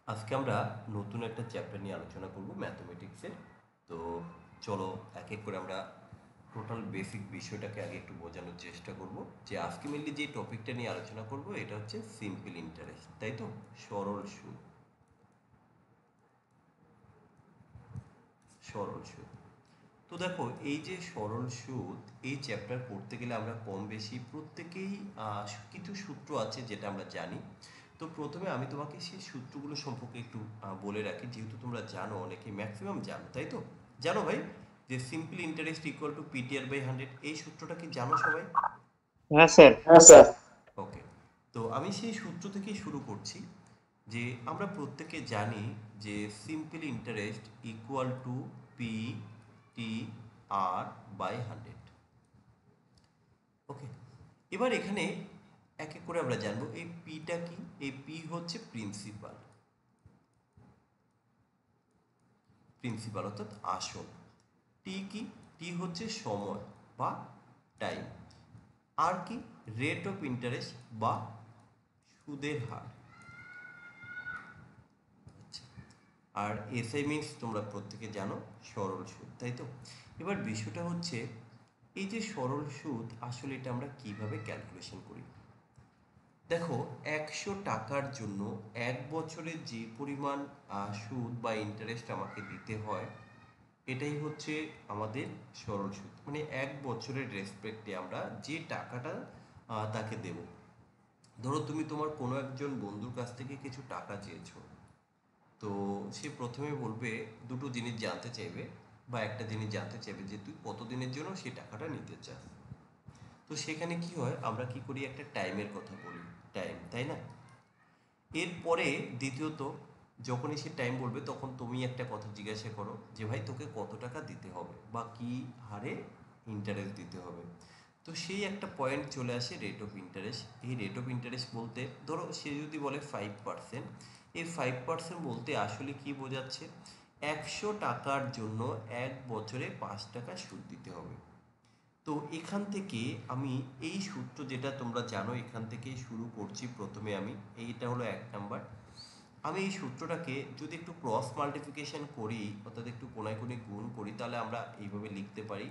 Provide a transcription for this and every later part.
আজকে আমরা নতুন একটা চ্যাপ্টার নিয়ে আলোচনা করব ম্যাথমেটিক্সের। তো চলো এক এক করে আমরা টোটাল বেসিক বিষয়টাকে আগে একটু বোঝানোর চেষ্টা করব। যে আজকে মেনলি যে টপিকটা নিয়ে আলোচনা করব এটা হচ্ছে সিম্পল ইন্টারেস্ট, তাই তো? সরল সুদ। সরল সুদ। তো দেখো, এই যে সরল সুদ, এই চ্যাপ্টার পড়তে গেলে আমরা কম বেশি প্রত্যেকেই কিছু সূত্র আছে যেটা আমরা জানি। তো প্রথমে আমি তোমাকে সেই সূত্রগুলো সম্পর্কে একটু বলে রাখি, যেহেতু তোমরা জানো, অনেকে ম্যাক্সিমাম জানো, তাই তো? জানো ভাই, যে simple interest equal two PTR/100, এই সূত্রটা কি জানো সবাই? হ্যাঁ স্যার। হ্যাঁ স্যার। ওকে। তো আমি সেই সূত্র থেকেই শুরু করছি। যে আমরা প্রত্যেকে জানি যে simple interest equal two PTR/100। ওকে। এবার এখানে এক এক করে আমরা জানবো এই পিটা কি। এই পি হচ্ছে প্রিন্সিপাল, প্রিন্সিপাল অর্থাৎ আসল। টি কি? টি হচ্ছে সময় বা টাইম। আর কি? রেট অফ ইন্টারেস্ট বা সুদের হার। আচ্ছা। আর এসআই মিনস তোমরা প্রত্যেকে জানো, সরল সুদ, তাই তো? এবার বিষয়টা হচ্ছে, এই যে সরল সুদ, আসলে এটা আমরা কিভাবে ক্যালকুলেশন করি। দেখো, 100 টাকার জন্য 1 বছরে যে পরিমাণ সুদ বা ইন্টারেস্ট আমাকে দিতে হয়, এটাই হচ্ছে আমাদের সরল সুদ। মানে 1 বছরের রেসপেক্টে আমরা যে টাকাটা তাকে দেব। ধরো তুমি তোমার কোনো একজন বন্ধুর কাছ থেকে কিছু টাকা চেয়েছো। তো সে প্রথমে বলবে, দুটো জিনিস জানতে চাইবে বা একটা জিনিস জানতে চাইবে, যে তুই কতদিনের জন্য সেই টাকাটা নিতে চাস। তো সেখানে কি হয়, আমরা কি করি, একটা টাইমের কথা বলি, টাইম, তাই না? এরপরে দ্বিতীয়ত, যখনই সে টাইম বলবে তখন তুমি একটা কথা জিজ্ঞাসা করো, যে ভাই তোকে কত টাকা দিতে হবে বা কি হারে ইন্টারেস্ট দিতে হবে। তো সেই একটা পয়েন্ট চলে আসে রেট অফ ইন্টারেস্ট। এই রেট অফ ইন্টারেস্ট বলতে, ধরো সে যদি বলে 5%, এই 5% বলতে আসলে কি বোঝাচ্ছে, 100 টাকার জন্য 1 বছরে 5 টাকা সুদ দিতে হবে। তো এখান থেকে আমি এই সূত্র, যেটা তোমরা জানো, এখান থেকেই শুরু করছি। প্রথমে আমি, এইটা হলো 1 নাম্বার। আমি এই সূত্রটাকে যদি একটু ক্রস মাল্টিপ্লিকেশন করি, অর্থাৎ একটু কোনায় কোণে গুণ করি, তাহলে আমরা এইভাবে লিখতে পারি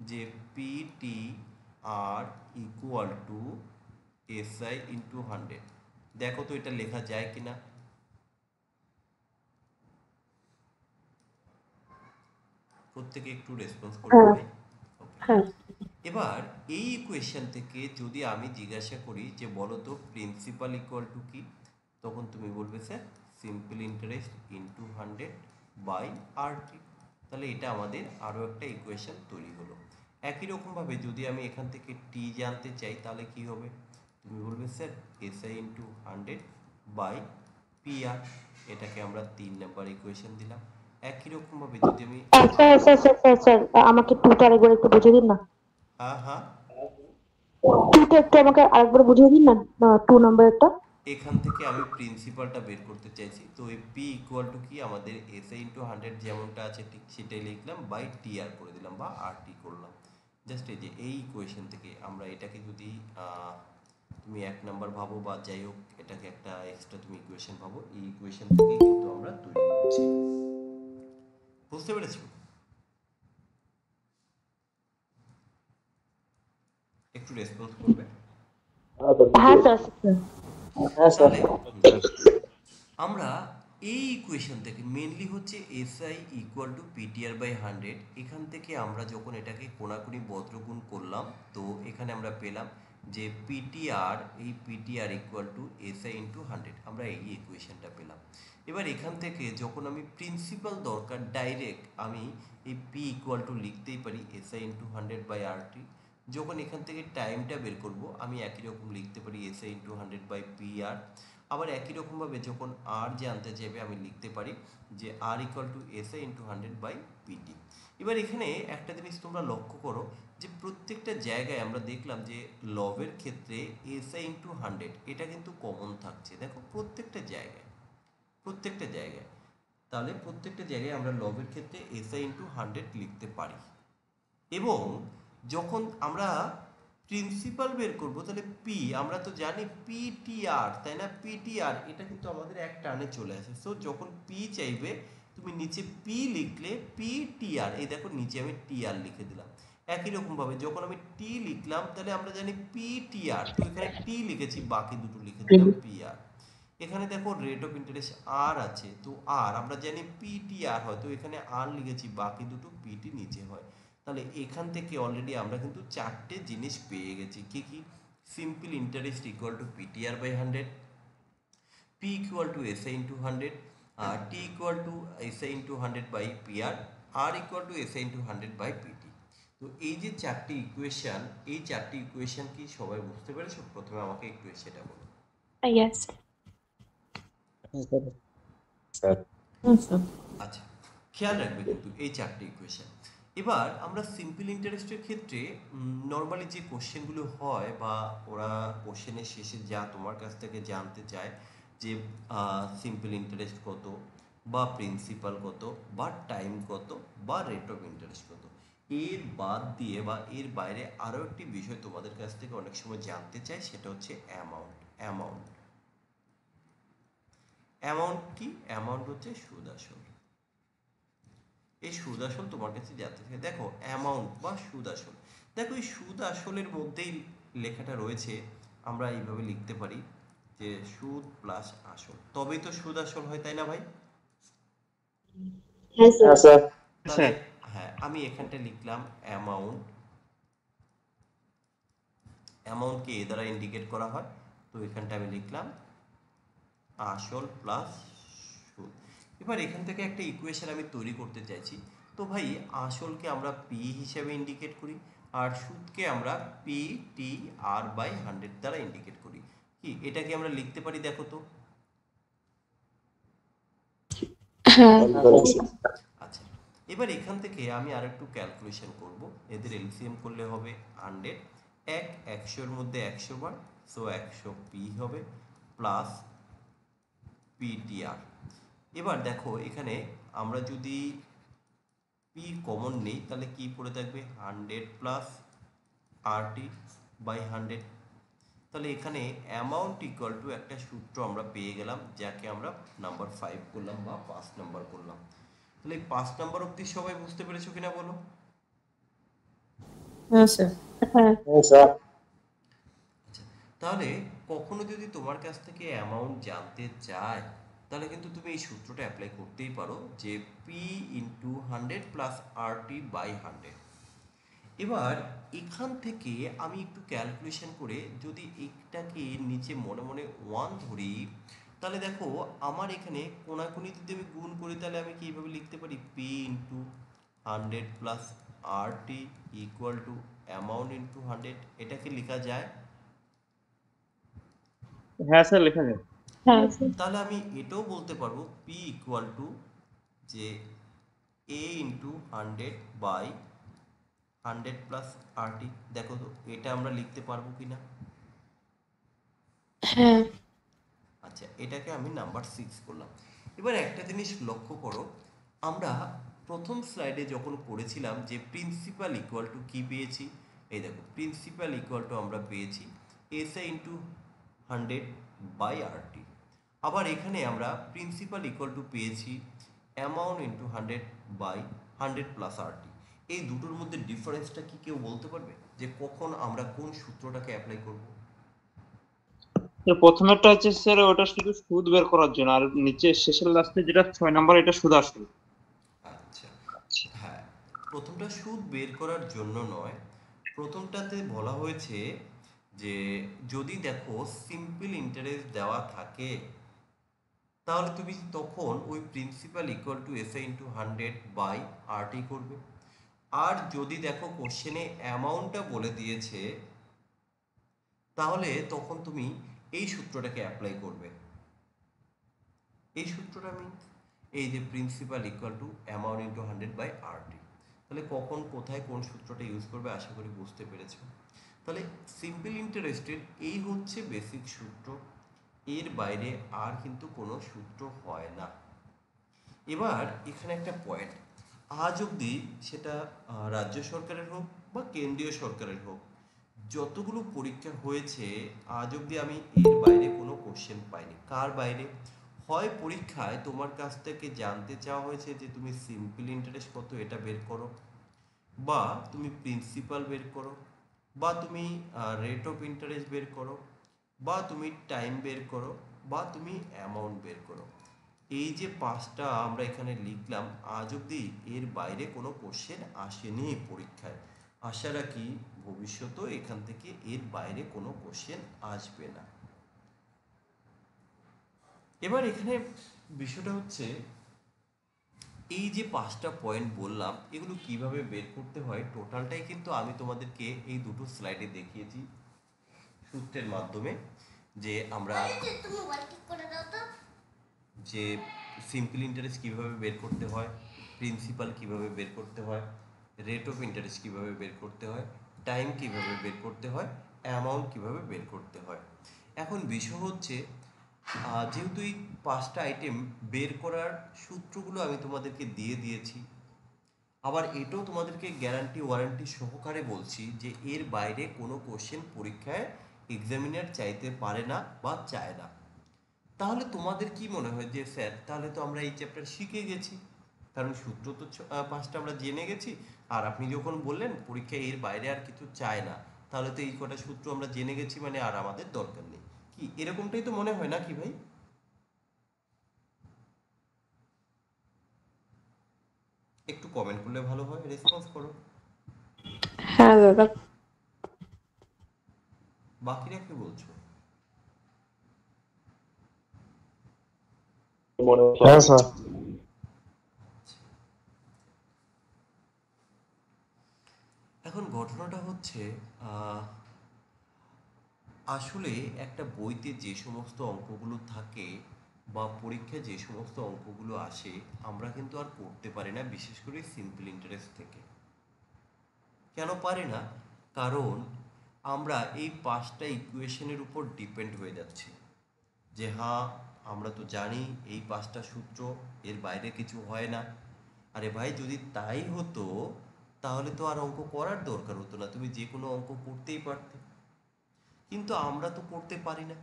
যে PTR ইকুয়াল টু SI/100। দেখো তো এটা লেখা যায় কিনা, প্রত্যেকে একটু রেসপন্স করবে হ্যাঁ। ভাই। ওকে। হ্যাঁ। এবার এই ইকুয়েশন থেকে যদি আমি জিজ্ঞাসা করি যে বলো তো প্রিন্সিপাল ইকুয়াল টু কি, তখন তুমি বলবে sir simple interest into 100/RT। তাহলে এটা আমাদের আরও একটা ইকুয়েশন তৈরি হলো। একই রকমভাবে যদি আমি এখান থেকে টি জানতে চাই, তাহলে কি হবে, তুমি বলবে স্যার SI/100/PR। এটাকে আমরা 3 নাম্বার ইকুয়েশন দিলাম। একই রকমভাবে যদি আমি sir sir sir sir sir আমাকে টুটা আরেকবার একটু বুঝিয়ে দিন না। হ্যাঁ হ্যাঁ, টুটা একটু আমাকে আরেকবার বুঝিয়ে দিন না, 2 নাম্বারটা। এখান থেকে আমি প্রিন্সিপালটা বের করতে চাইছি। তো এই পি ইকুয়াল টু কি, আমাদের SI/100 যেমনটা আছে ঠিক সেটাই লিখলাম, বাই টিআর করে দিলাম বা RT করলাম। জাস্ট এই যে এই ইকুয়েশন থেকে আমরা এটাকে যদি তুমি 1 নাম্বার ভাবো বা যাই হোক, এটাকে একটা এক্সট্রা তুমি ইকুয়েশন ভাবো, এই ইকুয়েশন থেকে কিন্তু আমরা তৈরি করছি। বুঝতে পেরেছো? একটু রেসপন্স করবে। হ্যাঁ স্যার। হ্যাঁ স্যার। তাহলে আমরা এই ইকুয়েশন থেকে মেনলি হচ্ছে এসআই ইকুয়াল টু PTR/100, এখান থেকে আমরা যখন এটাকে কোণাকুণি বজ্রগুণ করলাম, তো এখানে আমরা পেলাম যে পিটিআর, এই পিটিআর ইকুয়াল টু SI/100, আমরা এই ইকুয়েশনটা পেলাম। এবার এখান থেকে যখন আমি প্রিন্সিপাল দরকার, ডাইরেক্ট আমি এই পি ইকুয়াল টু লিখতেই পারি SI/100/RT। যখন এখান থেকে টাইমটা বের করব, আমি একই রকম লিখতে পারি SI/100/PR। আবার একই রকমভাবে যখন আর জানতে চাইবে, আমি লিখতে পারি যে আর ইকুয়াল টু SI/100/PT। এবার এখানে একটা জিনিস তোমরা লক্ষ্য করো, যে প্রত্যেকটা জায়গায় আমরা দেখলাম যে লবের ক্ষেত্রে SI/100 এটা কিন্তু কমন থাকছে। দেখো প্রত্যেকটা জায়গায়, প্রত্যেকটা জায়গায়, তাহলে প্রত্যেকটা জায়গায় আমরা লবের ক্ষেত্রে SI/100 লিখতে পারি। এবং যখন আমরা প্রিন্সিপাল বের করবো, তাহলে পি আমরা তো জানি পিটিআর, তাই না? পিটিআর এটা কিন্তু আমাদের এক টানে চলে আসে। সো যখন পি চাইবে তুমি নিচে পি লিখলে পিটিআর, এই দেখো নিচে আমি টিআর লিখে দিলাম। একই রকম ভাবে যখন আমি টি লিখলাম তাহলে আমরা জানি পিটিআর, তো এখানে টি লিখেছি, বাকি দুটো লিখে দিলাম পিআর। এখানে দেখো রেট অফ ইন্টারেস্ট আর আছে, তো আর আমরা জানি পিটিআর হয়, তো এখানে আর লিখেছি, বাকি দুটো পিটি নিচে হয়। তাহলে এখান থেকে অলরেডি আমরা কিন্তু চারটে জিনিস পেয়ে গেছি। কি কি? Simple interest equal to PTR by 100, P equal to SI into 100, T equal to SI into 100 by PR, R equal to SI into 100 by PT. তো এই যে চারটি ইকুয়েশন, এই চারটি ইকুয়েশন কি সবাই বুঝতে পেরেছো? প্রথমে আমাকে একটু সেটা বলো। Yes. স্যার আচ্ছা, খেয়াল রাখবে কিন্তু এই চারটি ইকুয়েশন। এবার আমরা সিম্পল ইন্টারেস্টের ক্ষেত্রে নর্মালি যে কোশ্চেনগুলো হয় বা ওরা কোশ্চেনের শেষে যা তোমার কাছ থেকে জানতে চায় যে সিম্পল ইন্টারেস্ট কত, বা প্রিন্সিপাল কত, বা টাইম কত, বা রেট অফ ইন্টারেস্ট কত, এর বাদ দিয়ে বা এর বাইরে আরও একটি বিষয় তোমাদের কাছ থেকে অনেক সময় জানতে চায়, সেটা হচ্ছে অ্যামাউন্ট। অ্যামাউন্ট কি? অ্যামাউন্ট হচ্ছে সুদ আসল। এই সুদ আসল তোমার কাছে জানতে চাই। দেখো অ্যামাউন্ট বা সুদ আসল, দেখো এই সুদ আসলের মধ্যেই লেখাটা রয়েছে। আমরা এইভাবে লিখতে পারি যে সুদ প্লাস আসল, তবেই তো সুদ আসল হয়, তাই না ভাই? Yes, sir. হ্যাঁ স্যার তাহলে হ্যাঁ, আমি এখানটা লিখলাম অ্যামাউন্ট। অ্যামাউন্টকে এ দ্বারা ইন্ডিকেট করা হয়, তো এখানটা আমি লিখলাম আসল প্লাস সুদ। এবার এখান থেকে একটা ইকুয়েশন আমি তৈরি করতে চাইছি। তো ভাই আসলকে আমরা পি হিসেবে ইন্ডিকেট করি, আর সুদকে আমরা পি টি আর বাই 100 দ্বারা ইন্ডিকেট করি। কি এটাকে আমরা লিখতে পারি? দেখো তো। হ্যাঁ। আচ্ছা, এবার এখান থেকে আমি আর একটু ক্যালকুলেশন করব। এদের এলসিএম করলে হবে 100, 100-এর মধ্যে 100 বার, সো 100 পি হবে প্লাস পিটিআর। এবার দেখো এখানে আমরা যদি পি কমন নেই তাহলে কি পড়ে থাকবে? 100 প্লাস আরটি বাই 100। তাহলে এখানে অ্যামাউন্ট ইকুয়াল টু একটা সূত্র আমরা পেয়ে গেলাম, যাকে আমরা নাম্বার 5 করলাম বা 5 নাম্বার করলাম। তাহলে এই 5 নাম্বার অবধি সবাই বুঝতে পেরেছো কিনা বলো? হ্যাঁ স্যার। হ্যাঁ। হ্যাঁ স্যার আচ্ছা, তাহলে কখনো যদি তোমার কাছ থেকে অ্যামাউন্ট জানতে চায় তাহলে কিন্তু তুমি এই সূত্রটা অ্যাপ্লাই করতেই পারো, যে P into 100 plus RT by 100। এবার এখান থেকে আমি একটু ক্যালকুলেশন করে যদি এটাকে নিচে মনে মনে 1 ধরি, তাহলে দেখো আমার এখানে কোনাকুনি যদি আমি গুণ করি তাহলে আমি কীভাবে লিখতে পারি? P into 100 plus RT equal to amount into 100, এটাকে লেখা যায়। হ্যাঁ স্যার লেখা যায় হ্যাঁ। তাহলে আমি এটাও বলতে পারবো পি ইকুয়াল টু যে এ ইন্টু 100 বাই 100 প্লাস আরটি। দেখো তো এটা আমরা লিখতে পারবো কিনা? হ্যাঁ। আচ্ছা, এটাকে আমি নাম্বার 6 করলাম। এবার একটা জিনিস লক্ষ্য করো, আমরা প্রথম স্লাইডে যখন করেছিলাম যে প্রিন্সিপাল ইকুয়াল টু কী পেয়েছি, এই দেখো প্রিন্সিপাল ইকুয়াল টু আমরা পেয়েছি এসআই ইন্টু 100 বাই আরটি। আবার এখানে আমরা প্রিন্সিপাল ইকুয়াল টু পেয়েছি amount into 100 by 100 plus RT. এই দুটোর মধ্যে ডিফারেন্সটা কি কেউ বলতে পারবে, যে কখন আমরা কোন সূত্রটাকে অ্যাপ্লাই করব? প্রথমেরটা হচ্ছে স্যার ওটা শুধু সুদ বের করার জন্য, আর নিচে শেষের লাস্টে যেটা 6 নাম্বার এটা সুদ আসল। আচ্ছা, হ্যাঁ, প্রথমটা সুদ বের করার জন্য নয়, প্রথমটাতে বলা হয়েছে যে যদি দেখো সিম্পল ইন্টারেস্ট দেওয়া থাকে তাহলে তুমি তখন ওই principal equal to SI into 100 by RT করবে। আর যদি দেখো কোশ্চেনে অ্যামাউন্টটা বলে দিয়েছে তাহলে তখন তুমি এই সূত্রটাকে অ্যাপ্লাই করবে। এই সূত্রটা আমি এই যে principal equal to amount into 100 by RT, তাহলে কখন কোথায় কোন সূত্রটা ইউজ করবে আশা করি বুঝতে পেরেছো। তাহলে সিম্পল ইন্টারেস্টের এই হচ্ছে বেসিক সূত্র, এর বাইরে আর কিন্তু কোনো সূত্র হয় না। এবার এখানে একটা পয়েন্ট, আজ অবধি সেটা রাজ্য সরকারের হোক বা কেন্দ্রীয় সরকারের হোক, যতগুলো পরীক্ষা হয়েছে আজ অবধি আমি এর বাইরে কোনো কোশ্চেন পাইনি। কার বাইরে? হয় পরীক্ষায় তোমার কাছ থেকে জানতে চাওয়া হয়েছে যে তুমি সিম্পল ইন্টারেস্ট কত এটা বের করো, বা তুমি প্রিন্সিপাল বের করো, বা তুমি রেট অফ ইন্টারেস্ট বের করো, বা তুমি টাইম বের করো, বা তুমি অ্যামাউন্ট বের করো। এই যে পাঁচটা আমরা এখানে লিখলাম, আজ অবধি এর বাইরে কোনো কোশ্চেন আসেনি এই পরীক্ষায়। আশা রাখি ভবিষ্যতেও এখান থেকে এর বাইরে কোনো কোশ্চেন আসবে না। এবার এখানে বিষয়টা হচ্ছে, এই যে পাঁচটা পয়েন্ট বললাম এগুলো কিভাবে বের করতে হয় টোটালটাই কিন্তু আমি তোমাদেরকে এই দুটো স্লাইডে দেখিয়েছি সূত্রের মাধ্যমে, যে আমরা যে সিম্পল ইন্টারেস্ট কীভাবে বের করতে হয়, প্রিন্সিপাল কীভাবে বের করতে হয়, রেট অফ ইন্টারেস্ট কীভাবে বের করতে হয়, টাইম কীভাবে বের করতে হয়, অ্যামাউন্ট কীভাবে বের করতে হয়। এখন বিষয় হচ্ছে, যেহেতু এই পাঁচটা আইটেম বের করার সূত্রগুলো আমি তোমাদেরকে দিয়ে দিয়েছি, আবার এটাও তোমাদেরকে গ্যারান্টি ওয়ারেন্টি সহকারে বলছি যে এর বাইরে কোনো কোশ্চেন পরীক্ষায় এক্সামিনার চাইতে পারে না বা চায় না। তাহলে তোমাদের কি মনে হয় যে স্যার তাহলে তো আমরা এই চ্যাপ্টার শিখে গেছি, কারণ সূত্র তো পাঁচটা আমরা জেনে গেছি, আর আপনি যখন বললেন পরীক্ষায় এর বাইরে আর কিছু চায় না, তাহলে তো এই কটা সূত্র আমরা জেনে গেছি, মানে আর আমাদের দরকার নেই। কি এরকমটাই তো মনে হয় না কি ভাই? একটু কমেন্ট করলে ভালো হয়, রেসপন্স করো। হ্যাঁ দাদা। বাকিরা কি বলছো? হ্যাঁ স্যার। এখন ঘটনাটা হচ্ছে, আহ, আসলে একটা বইতে যে সমস্ত অঙ্কগুলো থাকে বা পরীক্ষায় যে সমস্ত অঙ্কগুলো আসে আমরা কিন্তু আর করতে পারি না, বিশেষ করে সিম্পল ইন্টারেস্ট থেকে। কেন পারি না? কারণ আমরা এই পাঁচটা ইকুয়েশনের উপর ডিপেন্ড হয়ে যাচ্ছি, যে হ্যাঁ আমরা তো জানি এই পাঁচটা সূত্র, এর বাইরে কিছু হয় না। আরে ভাই যদি তাই হতো তাহলে তো আর অঙ্ক করার দরকার হতো না, তুমি যে কোনো অঙ্ক করতেই পারতে। কিন্তু আমরা তো করতে পারি না।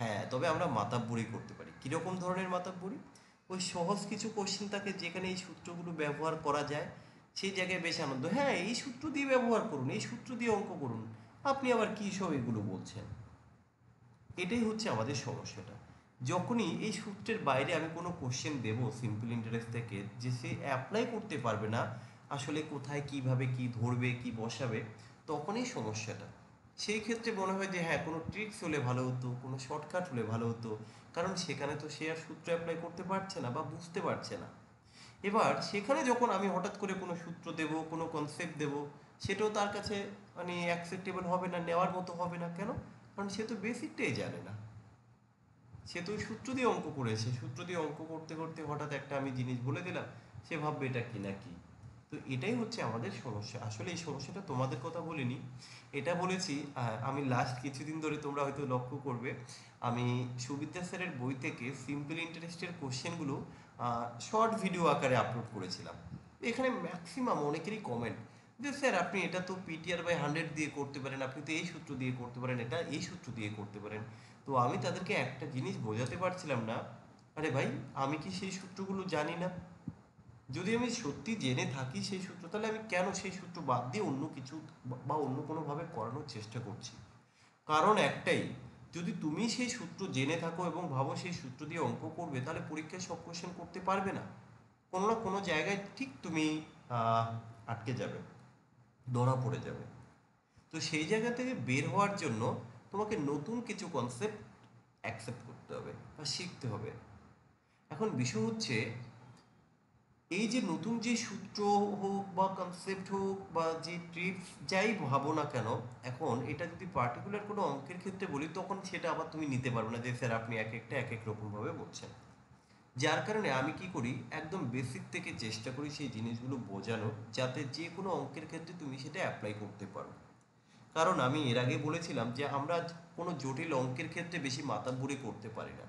হ্যাঁ, তবে আমরা মাতাব্বরি করতে পারি। কীরকম ধরনের মাতাব্বরি? ওই সহজ কিছু কোশ্চেন থাকে যেখানে এই সূত্রগুলো ব্যবহার করা যায়, সেই জায়গায় বেশ আনন্দ, হ্যাঁ এই সূত্র দিয়ে ব্যবহার করুন, এই সূত্র দিয়ে অঙ্ক করুন, আপনি আবার কী সব এগুলো বলছেন। এটাই হচ্ছে আমাদের সমস্যাটা। যখনই এই সূত্রের বাইরে আমি কোনো কোশ্চেন দেবো সিম্পল ইন্টারেস্ট থেকে, যে সে অ্যাপ্লাই করতে পারবে না আসলে কোথায় কিভাবে কি ধরবে কি বসাবে, তখনই সমস্যাটা। সেই ক্ষেত্রে মনে হয় যে হ্যাঁ কোনো ট্রিক্স হলে ভালো হতো, কোনো শর্টকাট হলে ভালো হতো, কারণ সেখানে তো সে আর সূত্র অ্যাপ্লাই করতে পারছে না বা বুঝতে পারছে না। এবার সেখানে যখন আমি হঠাৎ করে কোনো সূত্র দেব, কোনো কনসেপ্ট দেব, সেটাও তার কাছে মানে অ্যাকসেপ্টেবল হবে না, নেওয়ার মতো হবে না। কেন? কারণ সে তো বেসিকটাই জানে না। সে তো ওই সূত্র দিয়ে অঙ্ক করেছে, সূত্র দিয়ে অঙ্ক করতে করতে হঠাৎ একটা আমি জিনিস বলে দিলাম, সে ভাববে এটা কি না কি। তো এটাই হচ্ছে আমাদের সমস্যা। আসলে এই সমস্যাটা তোমাদের কথা বলিনি, এটা বলেছি আমি লাস্ট কিছুদিন ধরে, তোমরা হয়তো লক্ষ্য করবে আমি সুবিদ্যা স্যারের বই থেকে সিম্পল ইন্টারেস্টের কোশ্চেনগুলো শর্ট ভিডিও আকারে আপলোড করেছিলাম। এখানে ম্যাক্সিমাম অনেকেরই কমেন্ট যে স্যার আপনি এটা তো PTR/100 দিয়ে করতে পারেন, আপনি তো এই সূত্র দিয়ে করতে পারেন, এটা এই সূত্র দিয়ে করতে পারেন। তো আমি তাদেরকে একটা জিনিস বোঝাতে পারছিলাম না, আরে ভাই আমি কি সেই সূত্রগুলো জানি না? যদি আমি সত্যি জেনে থাকি সেই সূত্র, তাহলে আমি কেন সেই সূত্র বাদ দিয়ে অন্য কিছু বা অন্য কোনোভাবে করানোর চেষ্টা করছি? কারণ একটাই, যদি তুমি সেই সূত্র জেনে থাকো এবং ভাবো সেই সূত্র দিয়ে অঙ্ক করবে, তাহলে পরীক্ষায় সব কোশ্চেন করতে পারবে না। কোনো না কোনো জায়গায় ঠিক তুমি আটকে যাবে, ধরা পড়ে যাবে। তো সেই জায়গা থেকে বের হওয়ার জন্য তোমাকে নতুন কিছু কনসেপ্ট অ্যাকসেপ্ট করতে হবে বা শিখতে হবে। এখন বিষয় হচ্ছে, এই যে নতুন যে সূত্র হোক বা কনসেপ্ট হোক বা যে ট্রিপস যাই ভাবো না কেন, এখন এটা যদি পার্টিকুলার কোনো অঙ্কের ক্ষেত্রে বলি তখন সেটা আবার তুমি নিতে পারবে না, যে স্যার আপনি এক একটা এক এক রকমভাবে বলছেন। যার কারণে আমি কি করি, একদম বেসিক থেকে চেষ্টা করি সেই জিনিসগুলো বোঝানোর, যাতে যে কোনো অঙ্কের ক্ষেত্রে তুমি সেটা অ্যাপ্লাই করতে পারো। কারণ আমি এর আগে বলেছিলাম যে আমরা কোনো জটিল অঙ্কের ক্ষেত্রে বেশি মাতাব্বরি করতে পারি না।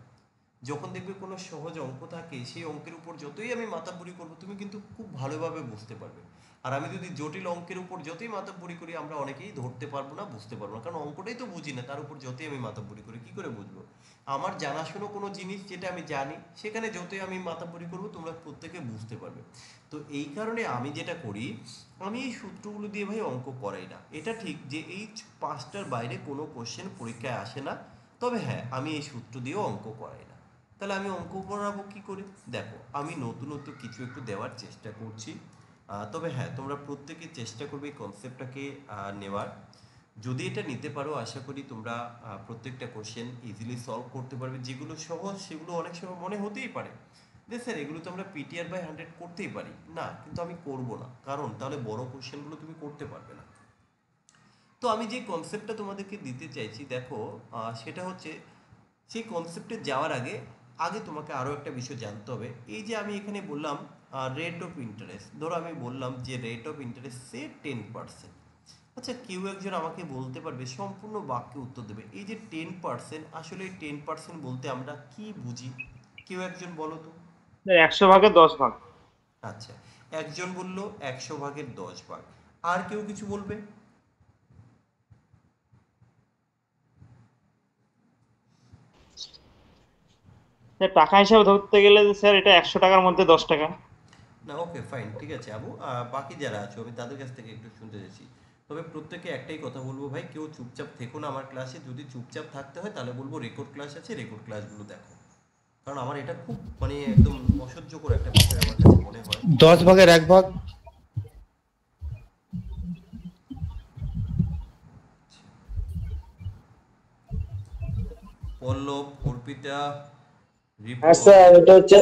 যখন দেখবে কোনো সহজ অঙ্ক থাকে সেই অঙ্কের উপর যতই আমি মাথাপুরি করবো তুমি কিন্তু খুব ভালোভাবে বুঝতে পারবে। আর আমি যদি জটিল অঙ্কের উপর যতই মাথাপুরি করি আমরা অনেকেই ধরতে পারবো না, বুঝতে পারবো না, কারণ অঙ্কটাই তো বুঝি না, তার উপর যতই আমি মাথাপুরি করি কি করে বুঝবো। আমার জানাশোনা কোনো জিনিস যেটা আমি জানি সেখানে যতই আমি মাথাপুরি করবো তোমরা প্রত্যেকে বুঝতে পারবে। তো এই কারণে আমি যেটা করি, আমি এই সূত্রগুলো দিয়ে ভাই অঙ্ক করাই না। এটা ঠিক যে এই পাঁচটার বাইরে কোনো কোশ্চেন পরীক্ষায় আসে না, তবে হ্যাঁ আমি এই সূত্র দিয়েও অঙ্ক করাই না। তাহলে আমি অঙ্ক করাবো কি করে? দেখো আমি নতুনত্ব কিছু একটু দেওয়ার চেষ্টা করছি। তবে হ্যাঁ তোমরা প্রত্যেকে চেষ্টা করবে এই কনসেপ্টটাকে নেওয়ার। যদি এটা নিতে পারো আশা করি তোমরা প্রত্যেকটা কোশ্চেন ইজিলি সলভ করতে পারবে। যেগুলো সহজ সেগুলো অনেক সময় মনে হতেই পারে যে স্যার এগুলো তো আমরা PTR/100 করতেই পারি, না কিন্তু আমি করব না, কারণ তাহলে বড় কোশ্চেনগুলো তুমি করতে পারবে না। তো আমি যে কনসেপ্টটা তোমাদেরকে দিতে চাইছি দেখো, সেটা হচ্ছে সেই কনসেপ্টে যাওয়ার আগে আগে তোমাকে আরও একটা বিষয় জানতে হবে। এই যে আমি এখানে বললাম রেট অফ ইন্টারেস্ট, ধরো আমি বললাম যে রেট অফ ইন্টারেস্ট সে 10%। আচ্ছা কেউ একজন আমাকে বলতে পারবে, সম্পূর্ণ বাক্যে উত্তর দেবে, এই যে 10%, আসলে এই 10% বলতে আমরা কি বুঝি? কেউ একজন বলো তো। 100 ভাগের 10 ভাগ। আচ্ছা, একজন বললো 100 ভাগের 10 ভাগ। আর কেউ কিছু বলবে? স্যার টাকা হিসাবে ধরতে গেলে স্যার এটা 100 টাকার মধ্যে 10 টাকা। না ওকে ফাইন, ঠিক আছে আবু, বাকি যারা আছো আমি তাদের কাছ থেকে একটু শুনতে চাইছি। তবে প্রত্যেকে একটাই কথা বলবো ভাই, কেউ চুপচাপ থেকো না আমার ক্লাসে। যদি চুপচাপ থাকতে হয় তাহলে বলবো রেকর্ড ক্লাস আছে, রেকর্ড ক্লাসগুলো দেখো। কারণ আমার এটা খুব মানে একদম অসহ্যকর একটা বিষয় আমার কাছে মনে হয়। 10 ভাগের 1 ভাগ। পল্লব, অর্পিতা, হ্যাঁ রিপন। স্যার, এটা হচ্ছে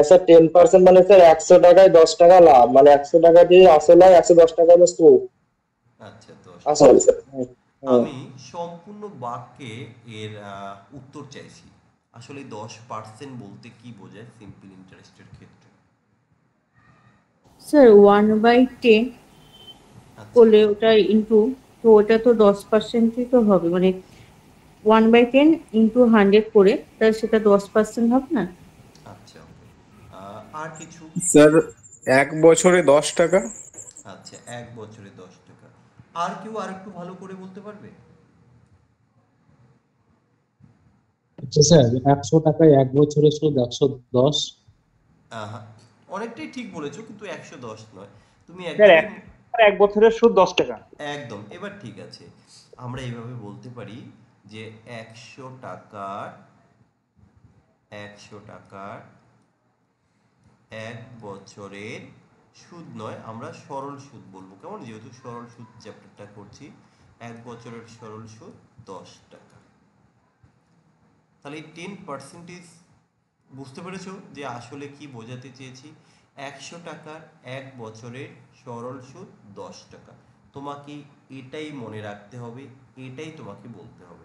স্যার 10% মানে স্যার 100 টাকায় 10 টাকা লাভ, মানে 100 টাকা দিয়ে আসল হয়, 110 টাকা হলো সুদ। আচ্ছা 10। আসল স্যার। হ্যাঁ। আমি সম্পূর্ণ বাক্যে এর উত্তর চাইছি। আসলে 10% বলতে কি বোঝায় সিম্পল ইন্টারেস্টের ক্ষেত্রে? স্যার 1/10 আচ্ছা করলে ওটা ইন্টু, তো ওটা তো 10%ই তো হবে, মানে 1/10 ইন্টু 100 করে তাহলে সেটা 10% হবে না? আচ্ছা ওকে, আর কিছু? স্যার 1 বছরে 10 টাকা। আচ্ছা 1 বছরে 10 টাকা। আর কেউ আর একটু ভালো করে বলতে পারবে? আচ্ছা স্যার, 100 টাকায় 1 বছরের সুদ 110। আহা, অনেকটাই ঠিক বলেছো কিন্তু 110 নয়, তুমি স্যার একদমই। এক বছরের সুদ 10 টাকা। একদম, এবার ঠিক আছে। আমরা এইভাবে বলতে পারি যে 100 টাকার 1 বছরের সুদ নয়, আমরা সরল সুদ বলবো, কেমন, যেহেতু সরল সুদ চ্যাপ্টারটা করছি। 1 বছরের সরল সুদ 10 টাকা। তাহলে এই 10% বুঝতে পেরেছো যে আসলে কি বোঝাতে চেয়েছি? 100 টাকার 1 বছরের সরল সুদ 10 টাকা। তোমাকে এটাই মনে রাখতে হবে, এটাই তোমাকে বলতে হবে।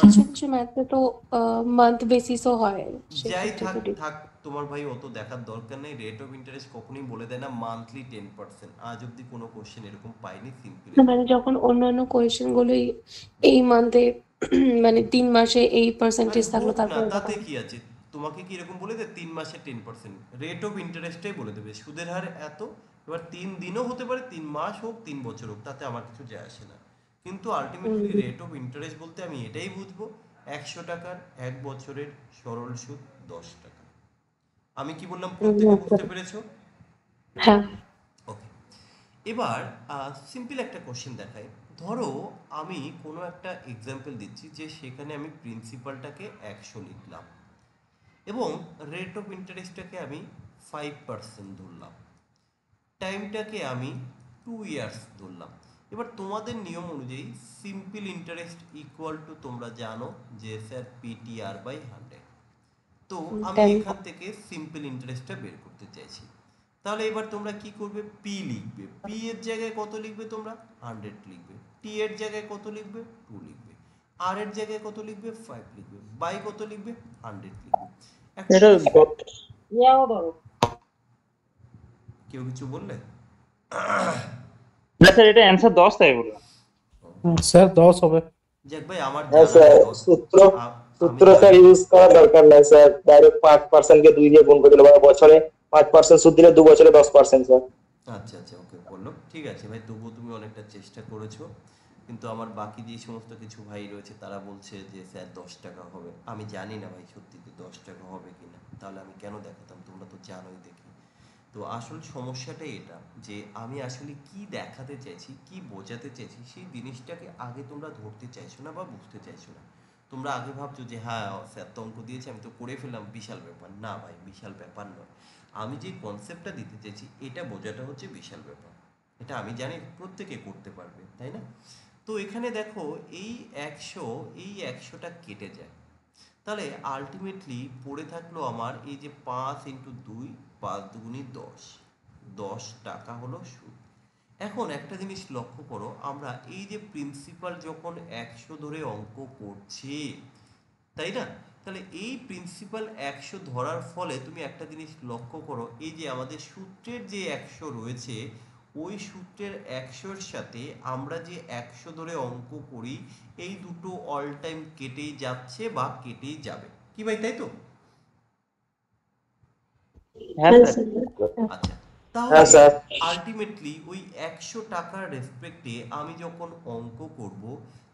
কিছু কিছু ম্যাথে তো মান্থ বেসিসও হয়, যাই সেক্ষেত্রে থাক যদি থাক তোমার ভাই অত দেখার দরকার নেই। রেট অফ ইন্টারেস্ট কখনোই বলে দেয় না মান্থলি 10%, আজ অব্দি কোনো কোশ্চেন এরকম পাইনি সিম্পল। না, মানে যখন অন্যান্য কোয়েশ্চেন গুলোই এই মান্থে মানে 3 মাসে এই আরে পার্সেন্টেজ থাকলো, হোক না, তারপরে তাতে তখন কি আছে? তোমাকে কি এরকম বলে দেয় 3 মাসে 10%? রেট অফ ইন্টারেস্টটাই বলে দেবে সুদের হার এত। এবার 3 দিনও হতে পারে, 3 মাস হোক, 3 বছর হোক, তাতে আমার কিছু যায় আসে না। কিন্তু আলটিমেটলি রেট অফ ইন্টারেস্ট বলতে আমি এটাই বুঝবো, 100 টাকার 1 বছরের সরল সুদ 10 টাকা। আমি কি বললাম প্রত্যেকে বুঝতে পেরেছো? হ্যাঁ। ওকে, এবার সিম্পল একটা কোশ্চেন দেখাই। ধরো আমি কোনো একটা এক্সাম্পল দিচ্ছি যে সেখানে আমি প্রিন্সিপালটাকে 100 লিখলাম এবং রেট অফ ইন্টারেস্টটাকে আমি 5% ধরলাম, টাইমটাকে আমি 2 ইয়ার্স ধরলাম। এবার তোমাদের নিয়ম অনুযায়ী সিম্পল ইন্টারেস্ট ইকুয়াল টু তোমরা জানো যে স্যার PTR/100। তো আমি তাই এখান থেকে সিম্পল ইন্টারেস্টটা বের করতে চাইছি। তাহলে এবার তোমরা কি করবে? পি লিখবে। পি এর জায়গায় কত লিখবে তোমরা? 100 লিখবে। টি এর জায়গায় কত লিখবে? 2 লিখবে। আর এর জায়গায় কত লিখবে? 5 লিখবে। বাই কত লিখবে? 100 লিখবে। এখন এটা কেউ কিছু বললে? না স্যার, এটা অ্যান্সার 10 তাই বললাম। স্যার 10 হবে। যাক ভাই, আমার হ্যাঁ জানা স্যার, নেই 10। সূত্র সূত্র স্যার ইউজ করার দরকার নাই স্যার, ডাইরেক্ট 5% কে 2 দিয়ে গুণ করে দিলে মানে বছরে 5% সুদ দিলে 2 বছরে 10% স্যার। আচ্ছা আচ্ছা, ওকে বললো, ঠিক আছে ভাই, তবুও তুমি অনেকটা চেষ্টা করেছো। কিন্তু আমার বাকি যে সমস্ত কিছু ভাই রয়েছে তারা বলছে যে স্যার 10 টাকা হবে। আমি জানি না ভাই সত্যিতে 10 টাকা হবে কিনা, তাহলে আমি কেন দেখাতাম, তোমরা তো জানোই দেখি। তো আসল সমস্যাটাই এটা, যে আমি আসলে কি দেখাতে চাইছি, কি বোঝাতে চাইছি, সেই জিনিসটাকে আগে তোমরা ধরতে চাইছো না বা বুঝতে চাইছো না। তোমরা আগে ভাবছো যে হ্যাঁ স্যার তো অঙ্ক দিয়েছে, আমি তো করে ফেললাম, বিশাল ব্যাপার। না ভাই, বিশাল ব্যাপার নয়। আমি যে কনসেপ্টটা দিতে চাইছি এটা বোঝাটা হচ্ছে বিশাল ব্যাপার। এটা আমি জানি প্রত্যেকে করতে পারবে, তাই না? তো এখানে দেখো, এই 100টা কেটে যায়, তাহলে আলটিমেটলি পড়ে থাকলো আমার এই যে 5 × 2, 5 দুগুণী 10, 10 টাকা হলো সুদ। এখন একটা জিনিস লক্ষ্য করো, আমরা এই যে প্রিন্সিপাল যখন 100 ধরে অঙ্ক করছি, তাই না? তাহলে এই প্রিন্সিপাল 100 ধরার ফলে তুমি একটা জিনিস লক্ষ্য করো, এই যে আমাদের সূত্রের যে 100 রয়েছে, ওই সূত্রের 100-র সাথে আমরা যে 100 ধরে অঙ্ক করি, এই দুটো অল টাইম কেটেই যাচ্ছে বা কেটেই যাবে, কি ভাই, তাই তো? হ্যাঁ হ্যাঁ স্যার। স্যার। আচ্ছা, হ্যাঁ তাহলে স্যার। আলটিমেটলি ওই 100 টাকার রেসপেক্টে আমি যখন অঙ্ক করব,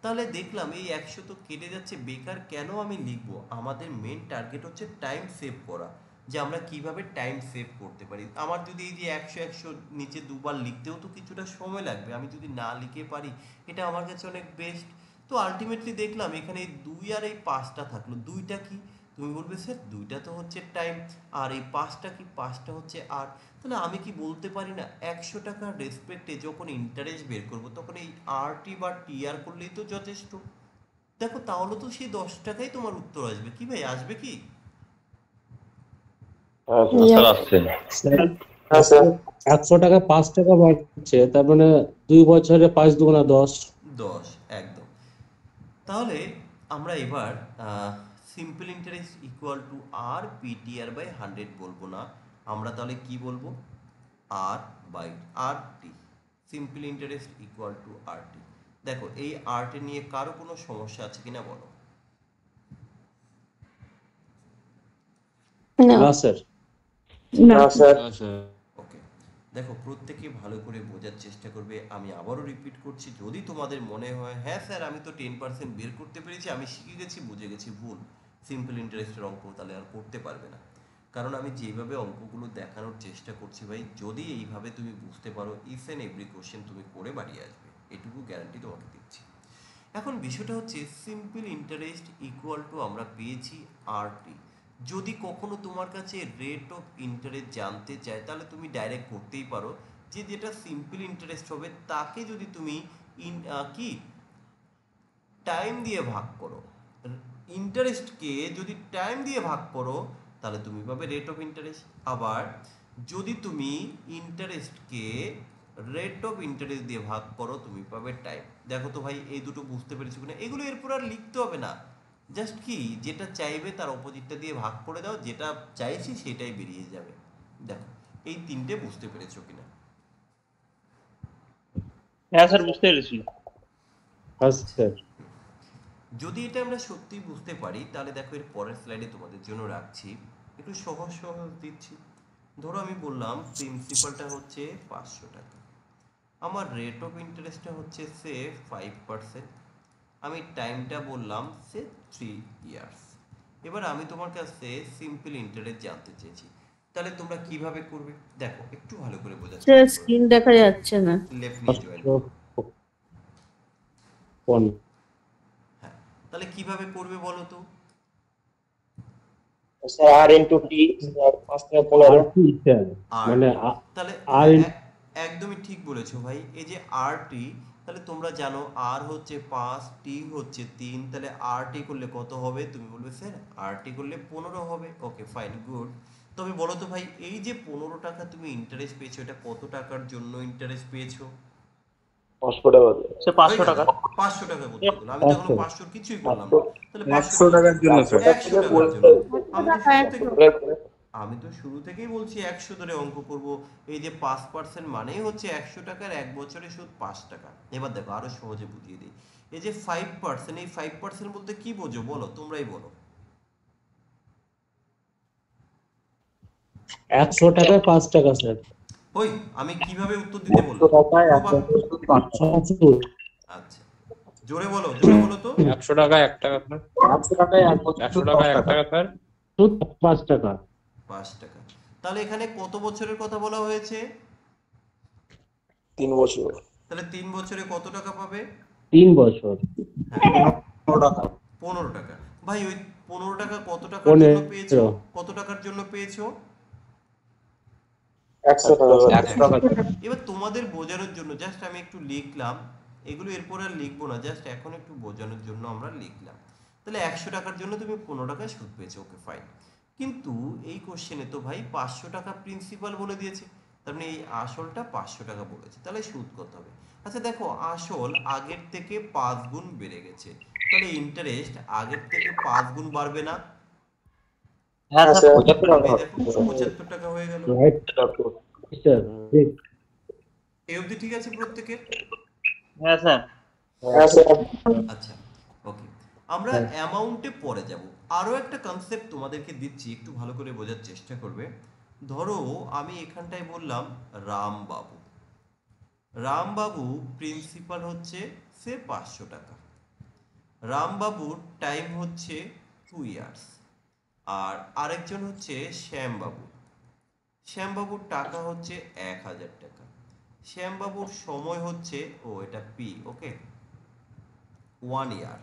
তাহলে দেখলাম এই 100 তো কেটে যাচ্ছে, বেকার কেন আমি লিখবো? আমাদের মেন টার্গেট হচ্ছে টাইম সেভ করা, যে আমরা কিভাবে টাইম সেভ করতে পারি। আমার যদি এই যে 100 নিচে দুবার লিখতেও তো কিছুটা সময় লাগবে, আমি যদি না লিখে পারি, এটা আমার কাছে অনেক বেস্ট। তো আলটিমেটলি দেখলাম এখানে এই 2 আর এই 5টা থাকলো। 2টা কি? তুমি বলবে স্যার 2টা তো হচ্ছে টাইম, আর এই 5টা কি? 5টা হচ্ছে আর। তাহলে আমি কি বলতে পারি না 100 টাকার রেসপেক্টে যখন ইন্টারেস্ট বের করব, তখন এই আরটি বা টিআর করলেই তো যথেষ্ট। দেখো, তাহলে তো সেই 10 টাকাই তোমার উত্তর আসবে, কি ভাই, আসবে কি? স্যার স্যার হ্যাঁ স্যার। 100 টাকা 5 টাকা বাড়ছে, তার মানে 2 বছরে 5 দুগুণা 10। 10, একদম। তাহলে আমরা এবার সিম্পল ইন্টারেস্ট ইকুয়াল টু আর পিটিআর বাই 100 বলবো না, আমরা তাহলে কি বলবো? আর by R T. Simple interest equal to R T. দেখো, এই আরটি নিয়ে কারো কোনো সমস্যা আছে কিনা বলো? না স্যার। না না স্যার। ওকে, দেখো প্রত্যেকে ভালো করে বোঝার চেষ্টা করবে। আমি আবারও রিপিট করছি, যদি তোমাদের মনে হয় হ্যাঁ স্যার আমি তো 10% বের করতে পেরেছি, আমি শিখে গেছি, বুঝে গেছি, ভুল। সিম্পল ইন্টারেস্টের অঙ্ক তাহলে আর করতে পারবে না, কারণ আমি যেভাবে অঙ্কগুলো দেখানোর চেষ্টা করছি ভাই, যদি এইভাবে তুমি বুঝতে পারো, ইফ অ্যান্ড এভরি কোশ্চেন তুমি করে বাড়িয়ে আসবে, এটুকু গ্যারান্টি তোমাকে দিচ্ছি। এখন বিষয়টা হচ্ছে সিম্পল ইন্টারেস্ট ইকুয়াল টু আমরা পেয়েছি আরটি। যদি কখনো তোমার কাছে রেট অফ ইন্টারেস্ট জানতে চায়, তাহলে তুমি ডাইরেক্ট করতেই পারো, যে যেটা সিম্পল ইন্টারেস্ট হবে তাকে যদি তুমি কি টাইম দিয়ে ভাগ করো, ইন্টারেস্টকে যদি টাইম দিয়ে ভাগ করো, তাহলে তুমি পাবে রেট অফ ইন্টারেস্ট। আবার যদি তুমি ইন্টারেস্টকে রেট অফ ইন্টারেস্ট দিয়ে ভাগ করো, তুমি পাবে টাইম। দেখো তো ভাই, এই দুটো বুঝতে পেরেছো কিনা? এগুলো এরপর আর লিখতে হবে না, জাস্ট কি যেটা চাইবে তার অপোজিটটা দিয়ে ভাগ করে দাও, যেটা চাইছি সেটাই বেরিয়ে যাবে। দেখো, এই 3টে বুঝতে পেরেছো কিনা? হ্যাঁ স্যার, বুঝতে পেরেছি। হ্যাঁ স্যার। যদি এটা আমরা সত্যি বুঝতে পারি, তাহলে দেখো এর পরের স্লাইডে তোমাদের জন্য রাখছি, একটু সহজ সহজ দিচ্ছি। ধরো আমি বললাম প্রিন্সিপালটা হচ্ছে 500 টাকা, আমার রেট অফ ইন্টারেস্টটা হচ্ছে সে 5%, আমি টাইমটা বললাম সে 3 ইয়ার্স। এবার আমি তোমার কাছে সিম্পল ইন্টারেস্ট জানতে চেয়েছি, তাহলে তোমরা কিভাবে করবে? দেখো একটু ভালো করে বোঝার স্যার, চেষ্টা করো। স্ক্রিন দেখা যাচ্ছে না। লেফট নিয়ে জয়েন হ্যাঁ, তাহলে কিভাবে করবে বলো তো? স্যার আর ইনটু টি, স্যার 5 থেকে 15। আর মানে তাহলে আর একদমই ঠিক বলেছো ভাই, এই যে আর টি, তাহলে তোমরা জানো আর হচ্ছে 5, টি হচ্ছে 3, তাহলে আর টি করলে কত হবে? তুমি বলবে স্যার আর টি করলে 15 হবে। Okay fine, good. তবে বলো তো ভাই, এই যে 15 টাকা তুমি ইন্টারেস্ট পেয়েছো, এটা কত টাকার জন্য ইন্টারেস্ট পেয়েছো? 500 টাকা। স্যার 500 টাকা। 500 টাকা করতে গেলো, আমি তো এখনো 500 কিছুই করলাম না, তাহলে 100 টাকার জন্য স্যার। 100 টাকার জন্য। আমি তো শুরু থেকে আমি তো শুরু থেকেই বলছি 100 ধরে অঙ্ক করব। এই যে 5% মানেই হচ্ছে 100 টাকার 1 বছরে সুদ 5 টাকা। এবার দেখো আরো সহজে বুঝিয়ে দিই। এই যে 5%, এই 5% বলতে কি বোঝো বলো, তোমরাই বলো। 100 টাকায় 5 টাকা স্যার। ওই আমি কিভাবে উত্তর দিতে 100 বললাম, টাকায় পুরো 1 বাক্য। বছরের সুদ 5 টাকা। আচ্ছা, জোরে বলো তো। 100 টাকায় 1 টাকা স্যার। 100 টাকায় 1 বছরের একশো সুদ 5 টাকায় এক টাকা। টাকা স্যার। সুদ 5 টাকা। 5 টাকা। তাহলে এখানে কত বছরের কথা বলা হয়েছে? 3 বছর। তাহলে 3 বছরে কত টাকা পাবে? 3 বছর। হ্যাঁ, 15 টাকা। 15 টাকা। ভাই ওই 15 টাকা কত টাকার জন্য 15। পেয়েছো? কত টাকার জন্য পেয়েছো? 100 টাকা স্যার। 100 টাকা স্যার। এবার তোমাদের বোঝানোর জন্য জাস্ট আমি একটু লিখলাম, এগুলো এরপর আর লিখবো না, জাস্ট এখন একটু বোঝানোর জন্য আমরা লিখলাম। তাহলে 100 টাকার জন্য তুমি 15 টাকায় সুদ পেয়েছো, ওকে ফাইন। কিন্তু এই কোশ্চেনে তো ভাই 500 টাকা প্রিন্সিপাল বলে দিয়েছে, তার মানে এই আসলটা 500 টাকা বলেছে, তাহলে সুদ কত হবে? আচ্ছা দেখো, আসল আগের থেকে 5 গুণ বেড়ে গেছে, তাহলে ইন্টারেস্ট আগের থেকে 5 গুণ বাড়বে না? হ্যাঁ হ্যাঁ স্যার স্যার। 75 টাকা এই দেখো 75 টাকা হয়ে গেল। রাইট স্যার, ঠিক। এই অবধি ঠিক আছে প্রত্যেকের? হ্যাঁ স্যার হ্যাঁ স্যার। আচ্ছা, ওকে। আমরা অ্যামাউন্টে পরে যাব। আরো একটা কনসেপ্ট তোমাদেরকে দিচ্ছি, একটু ভালো করে বোঝার চেষ্টা করবে। ধরো আমি এখানটায় বললাম রামবাবু। রামবাবু প্রিন্সিপাল হচ্ছে সে 500 টাকা। রামবাবুর টাইম হচ্ছে 2 ইয়ার্স। আর আরেকজন হচ্ছে শ্যামবাবু। শ্যামবাবুর টাকা হচ্ছে 1000 টাকা। শ্যামবাবুর সময় হচ্ছে, এটা পি, ওকে, 1 ইয়ার।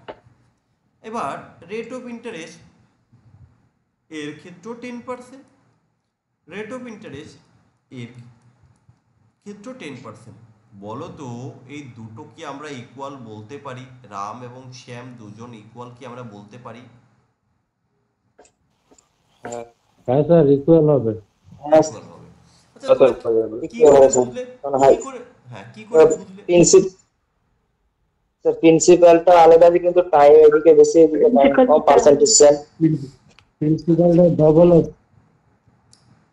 এবার রেট অফ ইন্টারেস্ট এর ক্ষেত্রেও 10%, রেট অফ ইন্টারেস্ট এর ক্ষেত্রেও 10%। বলো তো এই দুটো কি আমরা ইকুয়াল বলতে পারি? রাম এবং শ্যাম দুজন ইকুয়াল কি আমরা বলতে পারি? হ্যাঁ স্যার, ইকুয়াল হবে। হ্যাঁ ইকুয়াল হবে। আচ্ছা স্যার। তোমরা কি equal করে হবে স্যার। বুঝলে? কারণ কি করে, হ্যাঁ কি করে বুঝলে? প্রিন্সিপালটা আলাদা আছে কিন্তু টাইম এদিকে বেশি, এদিকে টাইম কম, পার্সেন্টেজ সেম। প্রিন্সিপালটা ডবল আছে।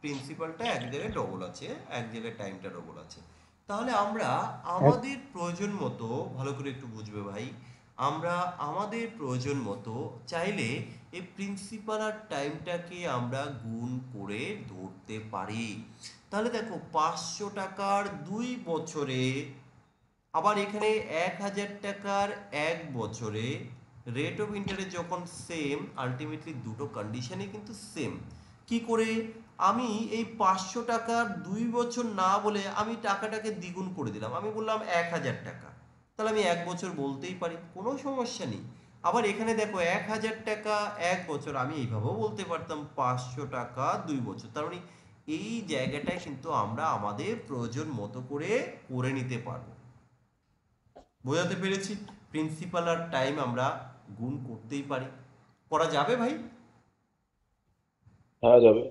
প্রিন্সিপালটা এক জায়গায় ডবল আছে, এক জায়গায় টাইমটা ডবল আছে। তাহলে আমরা আমাদের প্রয়োজন মতো, ভালো করে একটু বুঝবে ভাই, আমরা আমাদের প্রয়োজন মতো চাইলে এই প্রিন্সিপাল আর টাইমটাকে আমরা গুণ করে ধরতে পারি। তাহলে দেখো 500 টাকার 2 বছরে, আবার এখানে 1000 টাকার 1 বছরে রেট অফ ইন্টারেস্ট যখন সেম, আলটিমেটলি দুটো কন্ডিশনে কিন্তু সেম। কি করে? আমি এই 500 টাকার 2 বছর না বলে আমি টাকাটাকে দ্বিগুণ করে দিলাম, আমি বললাম 1000 টাকা। তাহলে আমি 1 বছর বলতেই পারি, কোনো সমস্যা নেই। আবার এখানে দেখো 1000 টাকা 1 বছর, আমি এইভাবেও বলতে পারতাম 500 টাকা 2 বছর। তার মানে এই জায়গাটায় কিন্তু আমরা আমাদের প্রয়োজন মতো করে করে নিতে পারবো। বোঝাতে পেরেছি? প্রিন্সিপাল আর টাইম আমরা গুণ করতেই পারি। করা যাবে ভাই? হ্যাঁ যাবে।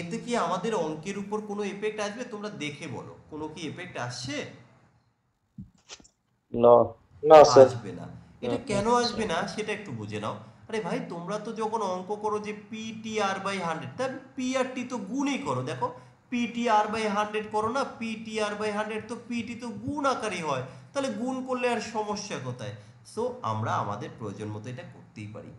এতে কি আমাদের অঙ্কের উপর কোনো এফেক্ট আসবে? তোমরা দেখে বলো, কোনো কি এফেক্ট আসছে? না না স্যার। আসবে না। এটা কেন আসবে না সেটা একটু বুঝে নাও। আরে ভাই তোমরা তো যখন অঙ্ক করো যে PTR/100, তা পি আর টি তো গুণই করো। দেখো PTR/100 করো না, PTR/100 তো পিটি তো গুণ আকারই হয়, তাহলে গুণ করলে আর সমস্যা কোথায়? সো আমরা আমাদের প্রয়োজন মতো এটা করতেই পারি।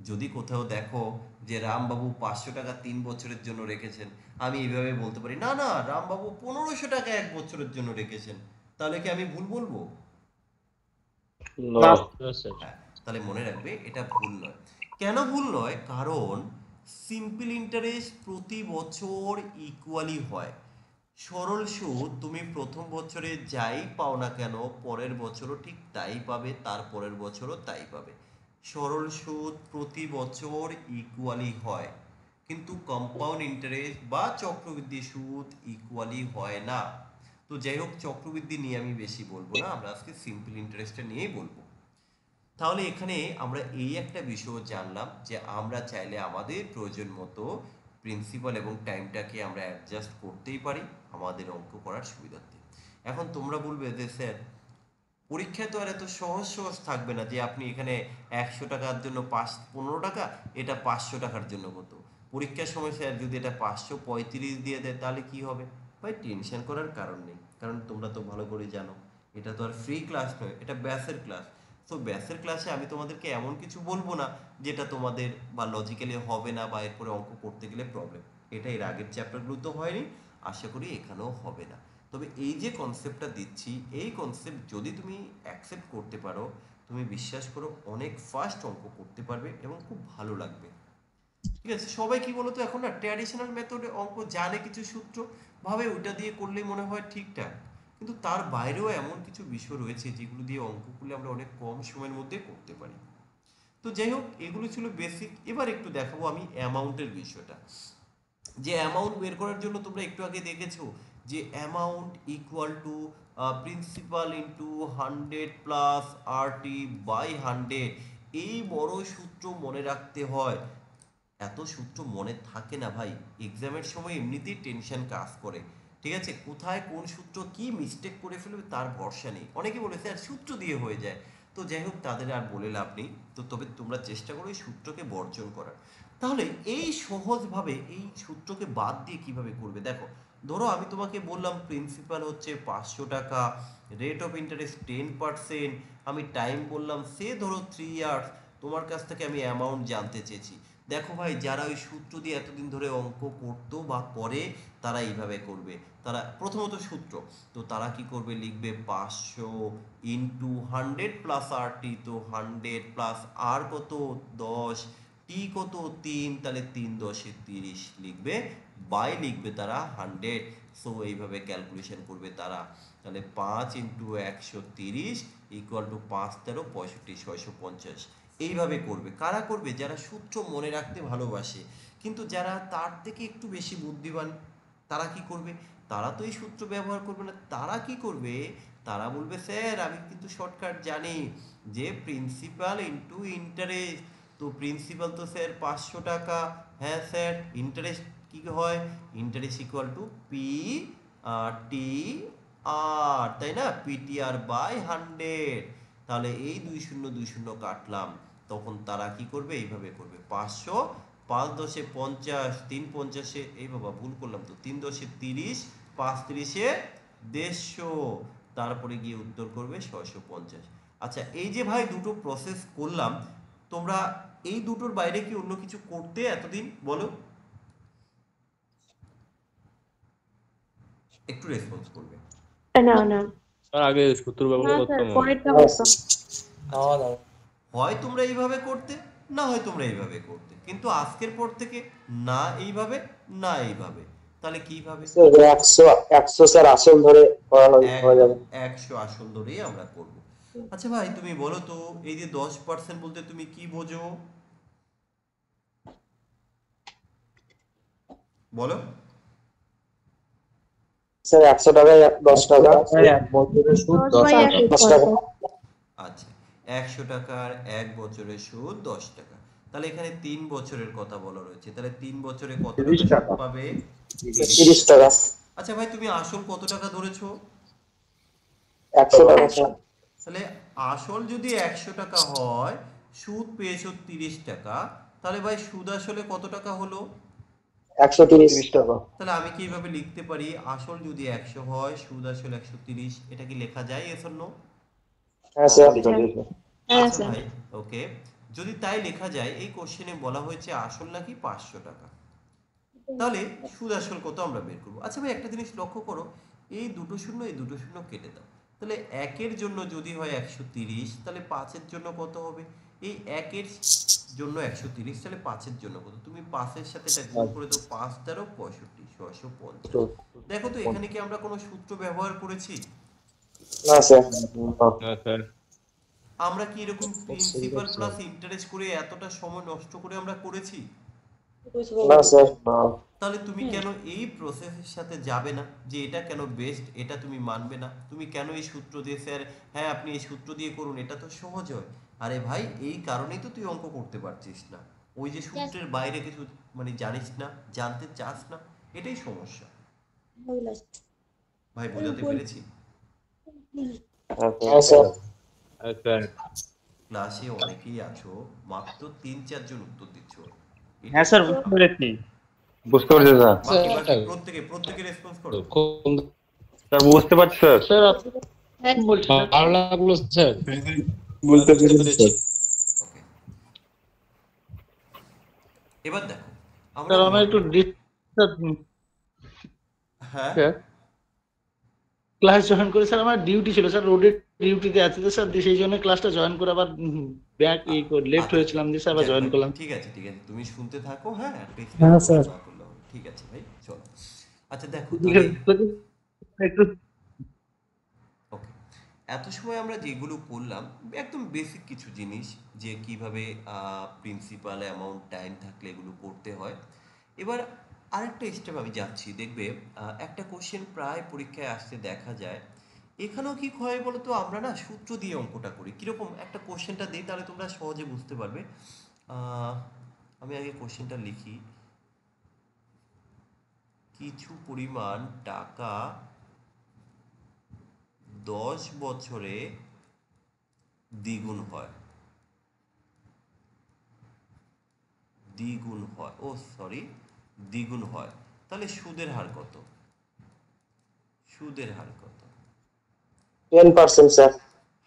যদি কোথাও দেখো যে রামবাবু 500 টাকা 3 বছরের জন্য রেখেছেন, আমি এইভাবে বলতে পারি, না না রামবাবু 1500 টাকা 1 বছরের জন্য রেখেছেন, তাহলে কি আমি ভুল বলবো? না হ্যাঁ, তাহলে মনে রাখবে এটা ভুল নয়। কেন ভুল নয়? কারণ সিম্পল ইন্টারেস্ট প্রতি বছর ইকুয়ালি হয়। সরল সুদ তুমি প্রথম বছরে যাই পাও না কেন পরের বছরও ঠিক তাই পাবে, তার পরের বছরও তাই পাবে। সরল সুদ প্রতি বছর ইকুয়ালি হয়, কিন্তু কম্পাউন্ড ইন্টারেস্ট বা চক্রবৃদ্ধি সুদ ইকুয়ালি হয় না। তো যাই হোক, চক্রবৃদ্ধি নিয়ে আমি বেশি বলবো না, আমরা আজকে সিম্পল ইন্টারেস্টটা নিয়েই বলবো। তাহলে এখানে আমরা এই একটা বিষয় জানলাম যে আমরা চাইলে আমাদের প্রয়োজন মতো প্রিন্সিপাল এবং টাইমটাকে আমরা অ্যাডজাস্ট করতেই পারি আমাদের অঙ্ক করার সুবিধার্থে। এখন তোমরা বলবে যে স্যার পরীক্ষায় তো আর এত সহজ সহজ থাকবে না যে আপনি এখানে 100 টাকার জন্য 15 টাকা, এটা 500 টাকার জন্য কত। পরীক্ষার সময় স্যার যদি এটা 535 দিয়ে দেয় তাহলে কি হবে? ভাই টেনশন করার কারণ নেই, কারণ তোমরা তো ভালো করে জানো এটা তো আর ফ্রি ক্লাস নয়, এটা ব্যাসের ক্লাস। তো ব্যাসের ক্লাসে আমি তোমাদেরকে এমন কিছু বলবো না যেটা তোমাদের বা লজিক্যালি হবে না বা এরপরে অঙ্ক করতে গেলে প্রবলেম। এটা এর আগের চ্যাপ্টারগুলো তো হয়নি, আশা করি এখানেও হবে না। তবে এই যে কনসেপ্টটা দিচ্ছি, এই কনসেপ্ট যদি তুমি অ্যাকসেপ্ট করতে পারো, তুমি বিশ্বাস করো অনেক ফাস্ট অঙ্ক করতে পারবে এবং খুব ভালো লাগবে। ঠিক আছে, সবাই কি বলতো এখন না ট্র্যাডিশনাল মেথডে অঙ্ক জানে, কিছু সূত্র ভাবে ওইটা দিয়ে করলেই মনে হয় ঠিকঠাক, কিন্তু তার বাইরেও এমন কিছু বিষয় রয়েছে যেগুলো দিয়ে অঙ্ক করলে আমরা অনেক কম সময়ের মধ্যে করতে পারি। তো যাই হোক, এগুলো ছিল বেসিক। এবার একটু দেখাবো আমি অ্যামাউন্টের বিষয়টা। যে অ্যামাউন্ট বের করার জন্য তোমরা একটু আগে দেখেছো যে amount equal to principal into 100 plus RT by 100। এই বড় সূত্র মনে রাখতে হয়। এত সূত্র মনে থাকে না ভাই, এক্সামের সময় এমনিতেই টেনশন কাজ করে। ঠিক আছে, কোথায় কোন সূত্র কি মিস্টেক করে ফেলবে তার ভরসা নেই। অনেকে বলে স্যার সূত্র দিয়ে হয়ে যায়, তো যাই হোক তাদের আর বলে লাভ নেই। তো তবে তোমরা চেষ্টা করো এই সূত্রকে বর্জন করার। তাহলে এই সহজভাবে এই সূত্রকে বাদ দিয়ে কিভাবে করবে দেখো। ধরো আমি তোমাকে বললাম প্রিন্সিপাল হচ্ছে 500 টাকা, রেট অফ ইন্টারেস্ট 10%, আমি টাইম বললাম সে ধরো 3 ইয়ার্স, তোমার কাছ থেকে আমি অ্যামাউন্ট জানতে চেয়েছি। দেখো ভাই, যারা ওই সূত্র দিয়ে এতদিন ধরে অঙ্ক করতো বা করে তারা এইভাবে করবে। তারা প্রথমত সূত্র, তো তারা কি করবে, লিখবে 500 ইন্টু 100 প্লাস আর টি, তো 100 প্লাস আর কত 10, টি কত 3, তাহলে 3 10 30 লিখবে, বাই লিখবে তারা 100। সো এইভাবে ক্যালকুলেশন করবে তারা। তাহলে 5 ইন্টু 130 ইকুয়াল টু 5 13 65 650। এইভাবে করবে। কারা করবে? যারা সূত্র মনে রাখতে ভালোবাসে। কিন্তু যারা তার থেকে একটু বেশি বুদ্ধিমান তারা কি করবে? তারা তো এই সূত্র ব্যবহার করবে না। তারা কি করবে? তারা বলবে স্যার আমি কিন্তু শর্টকাট জানি যে প্রিন্সিপাল ইন্টু ইন্টারেস্ট। তো প্রিন্সিপাল তো স্যার 500 টাকা, হ্যাঁ স্যার, ইন্টারেস্ট কি হয়? Interest equal to P T R, তাই না? PTR by 100। তাহলে এই 20 কাটলাম, তখন তারা কি করবে? এইভাবে করবে 500, 5 10 50, 3 50, এই বাবা ভুল করলাম তো, 3 10 30, 5 30 150, তারপরে গিয়ে উত্তর করবে 650। আচ্ছা, এই যে ভাই দুটো প্রসেস করলাম, তোমরা এই দুটোর বাইরে কি অন্য কিছু করতে এতদিন? বলো, একটু রেসপন্স করবে। না না তার আগে সূত্র না ব্যবহার স্যার, করতাম আমি। পরেরটা করতাম। হয় তোমরা এইভাবে করতে, না হয় তোমরা এইভাবে করতে, কিন্তু আজকের পর থেকে না এইভাবে না এইভাবে। তাহলে কিভাবে? স্যার 100 স্যার আসল ধরে করা হয়ে যাবে। 100 আসল ধরেই আমরা করব। আচ্ছা ভাই, তুমি বলো তো এই যে 10% বলতে তুমি কি বোঝো? বলো। স্যার 100 টাকায় 10 টাকা, এক বছরের সুদ 10 10 বাই টাকা। 10 টাকা। আচ্ছা, 100 টাকার 1 বছরের সুদ 10 টাকা। তাহলে এখানে 3 বছরের কথা বলা রয়েছে, তাহলে 3 বছরে কত 30 টাকা সুদ টাকা। পাবে? 30 টাকা। আচ্ছা ভাই, তুমি আসল কত টাকা ধরেছো? 100 টাকা স্যার। তাহলে আসল যদি 100 টাকা হয়, সুদ পেয়েছো 30 টাকা, তাহলে ভাই সুদ আসলে কত টাকা হলো? 130 টাকা। তাহলে আমি কি এইভাবে লিখতে পারি, আসল যদি 100 হয়, সুদ আসলে 130, এটা কি লেখা যায়? Yes or no? হ্যাঁ স্যার। হ্যাঁ আচ্ছা স্যার। ভাই, ওকে, যদি তাই লেখা যায়, এই কোশ্চেনে বলা হয়েছে আসল নাকি 500 টাকা, তাহলে সুদ আসল কত আমরা বের করবো। আচ্ছা ভাই, একটা জিনিস লক্ষ্য করো, এই দুটো শূন্য এই দুটো শূন্য কেটে দাও। তাহলে 1-এর জন্য যদি হয় 130, তাহলে 5-এর জন্য কত হবে? এই 1-এর জন্য 130, তাহলে 5-এর জন্য কত? তুমি 5-এর সাথে এটা গুণ করে দাও, 5 13 65 650। দেখো তো এখানে কি আমরা কোনো সূত্র ব্যবহার করেছি? না স্যার। হ্যাঁ স্যার। আমরা কি এরকম প্রিন্সিপাল প্লাস ইন্টারেস্ট করে এতটা সময় নষ্ট করে আমরা করেছি? না স্যার। তাহলে তুমি কেন এই প্রসেসের সাথে যাবে না? যে এটা কেন বেস্ট, এটা তুমি মানবে না? তুমি কেন এই সূত্র দিয়ে স্যার হ্যাঁ আপনি এই সূত্র দিয়ে করুন, এটা তো সহজ হয়। আরে ভাই, এই কারণেই তো তুই অঙ্ক করতে পারছিস না। ওই যে সূত্রের বাইরে কিছু মানে জানিস না, জানতে চাস না, এটাই সমস্যা। ভাই বোঝাতে পেরেছি? হ্যাঁ স্যার। হ্যাঁ স্যার। ক্লাসে অনেকেই আছো, মাত্র 3-4 জন উত্তর দিচ্ছ। হ্যাঁ স্যার, বুঝতে পেরেছি। বুঝতে পারছি স্যার। বাকি প্রত্যেকে রেসপন্স করো। স্যার বুঝতে পারছি স্যার। স্যার আপনি বলছেন ভালো লাগলো স্যার। বুঝতে পেরেছি। ওকে, এবার দেখো আমরা স্যার আমার একটু হ্যাঁ ক্লাস জয়েন করে স্যার আমার ডিউটি ছিল স্যার, রোডের ডিউটিতে আছে তো স্যার, সেই জন্য ক্লাসটা জয়েন করে আবার ব্যাক লেফট আচ্ছা, হয়েছিলাম দিয়ে স্যার আবার যাক জয়েন ভাই, করলাম। ঠিক আছে তুমি শুনতে থাকো, হ্যাঁ হ্যাঁ, স্যার। ঠিক আছে ভাই, চলো। আচ্ছা দেখো ঠিক তাহলে আছে, একটু ওকে, এত সময় আমরা যেগুলো করলাম একদম বেসিক কিছু জিনিস, যে কিভাবে প্রিন্সিপাল অ্যামাউন্ট টাইম থাকলে এগুলো করতে হয়। এবার আরেকটা স্টেপ আমি যাচ্ছি, দেখবে একটা কোশ্চেন প্রায় পরীক্ষায় আসতে দেখা যায়। এখানেও কি হয় বলো তো, আমরা না সূত্র দিয়ে অঙ্কটা করি। কিরকম, একটা কোশ্চেনটা দিই তাহলে তোমরা সহজে বুঝতে পারবে। আমি আগে কোশ্চেনটা লিখি। কিছু পরিমাণ টাকা 10 বছরে দ্বিগুণ হয়, দ্বিগুণ হয়, তাহলে সুদের হার কত? 10% স্যার।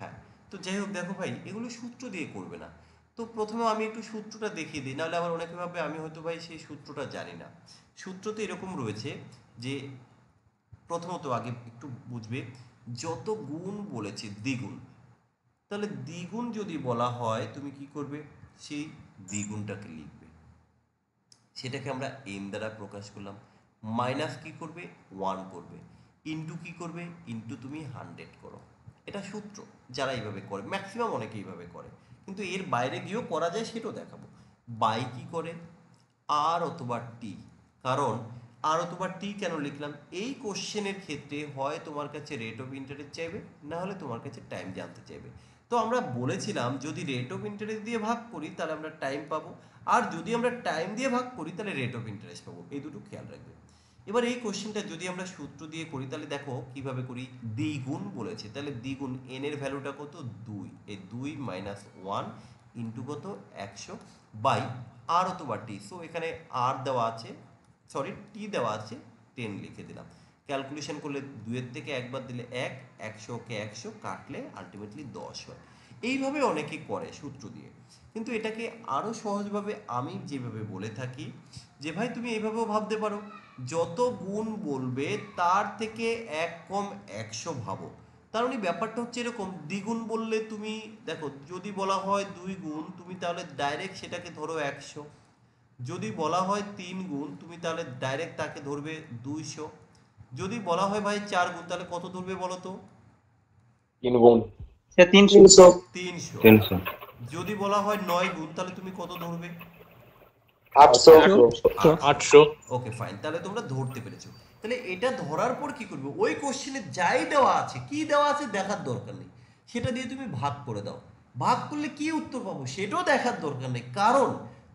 হ্যাঁ, তো যাই হোক দেখো ভাই, এগুলো সূত্র দিয়ে করবে না। তো প্রথমে আমি একটু সূত্রটা দেখিয়ে দিই, নাহলে আবার অনেকে ভাবে আমি হয়তো ভাই সেই সূত্রটা জানি না। সূত্র তো এরকম রয়েছে যে, প্রথমত আগে একটু বুঝবে, যত গুণ বলেছে দ্বিগুণ, তাহলে দ্বিগুণ যদি বলা হয় তুমি কি করবে, সেই দ্বিগুণটাকে লিখবে, সেটাকে আমরা এন দ্বারা প্রকাশ করলাম। মাইনাস কি করবে, 1 করবে, ইন্টু কি করবে, ইন্টু তুমি 100 করো। এটা সূত্র, যারা এইভাবে করে, ম্যাক্সিমাম অনেকে এইভাবে করে, কিন্তু এর বাইরে গিয়েও করা যায়, সেটাও দেখাবো। বাই কি করে, আর অথবা টি। কারণ আর অথবা টি কেন লিখলাম, এই কোশ্চেনের ক্ষেত্রে হয় তোমার কাছে রেট অফ ইন্টারেস্ট চাইবে, না হলে তোমার কাছে টাইম জানতে চাইবে। তো আমরা বলেছিলাম যদি রেট অফ ইন্টারেস্ট দিয়ে ভাগ করি তাহলে আমরা টাইম পাবো, আর যদি আমরা টাইম দিয়ে ভাগ করি তাহলে রেট অফ ইন্টারেস্ট পাবো, এই দুটো খেয়াল রাখবে। এবার এই কোশ্চেনটা যদি আমরা সূত্র দিয়ে করি তাহলে দেখো কিভাবে করি। দ্বিগুণ বলেছে, তাহলে দ্বিগুণ, এন এর ভ্যালুটা কত, 2, এই 2 মাইনাস 1 ইন্টু কত, 100 বাই আর অথবা টি। সো এখানে আর দেওয়া আছে, সরি টি দেওয়া আছে, 10 লিখে দিলাম। ক্যালকুলেশন করলে 2 এর থেকে একবার দিলে 1, 100কে 100 কাটলে আলটিমেটলি 10 হয়। এইভাবে অনেকে করে সূত্র দিয়ে, কিন্তু এটাকে আরো সহজভাবে আমি যেভাবে বলে থাকি, যে ভাই তুমি এইভাবেও ভাবতে পারো, যত গুণ বলবে তার থেকে 1 কম 100 ভাবো। তার মানে ব্যাপারটা হচ্ছে এরকম, দ্বিগুণ বললে তুমি দেখো, যদি বলা হয় 2 গুণ, তুমি তাহলে ডাইরেক্ট সেটাকে ধরো 100। যদি বলা হয় 3 গুণ, তুমি তাহলে ডাইরেক্ট তাকে ধরবে 200। যদি বলা হয় ভাই 4 গুণ, তাহলে কত ধরবে বলো তো? 3 গুণ। সে 300। 300। যদি বলা হয় 9 গুণ, তাহলে তুমি কত ধরবে? 800। ওকে ফাইন, তাহলে তোমরা ধরতে পেরেছো। তাহলে এটা ধরার পর কি করবে, ওই কোশ্চেনে যাই দেওয়া আছে, কি দেওয়া আছে দেখার দরকার নেই, সেটা দিয়ে তুমি ভাগ করে দাও। ভাগ করলে কি উত্তর পাবো সেটাও দেখার দরকার নেই, কারণ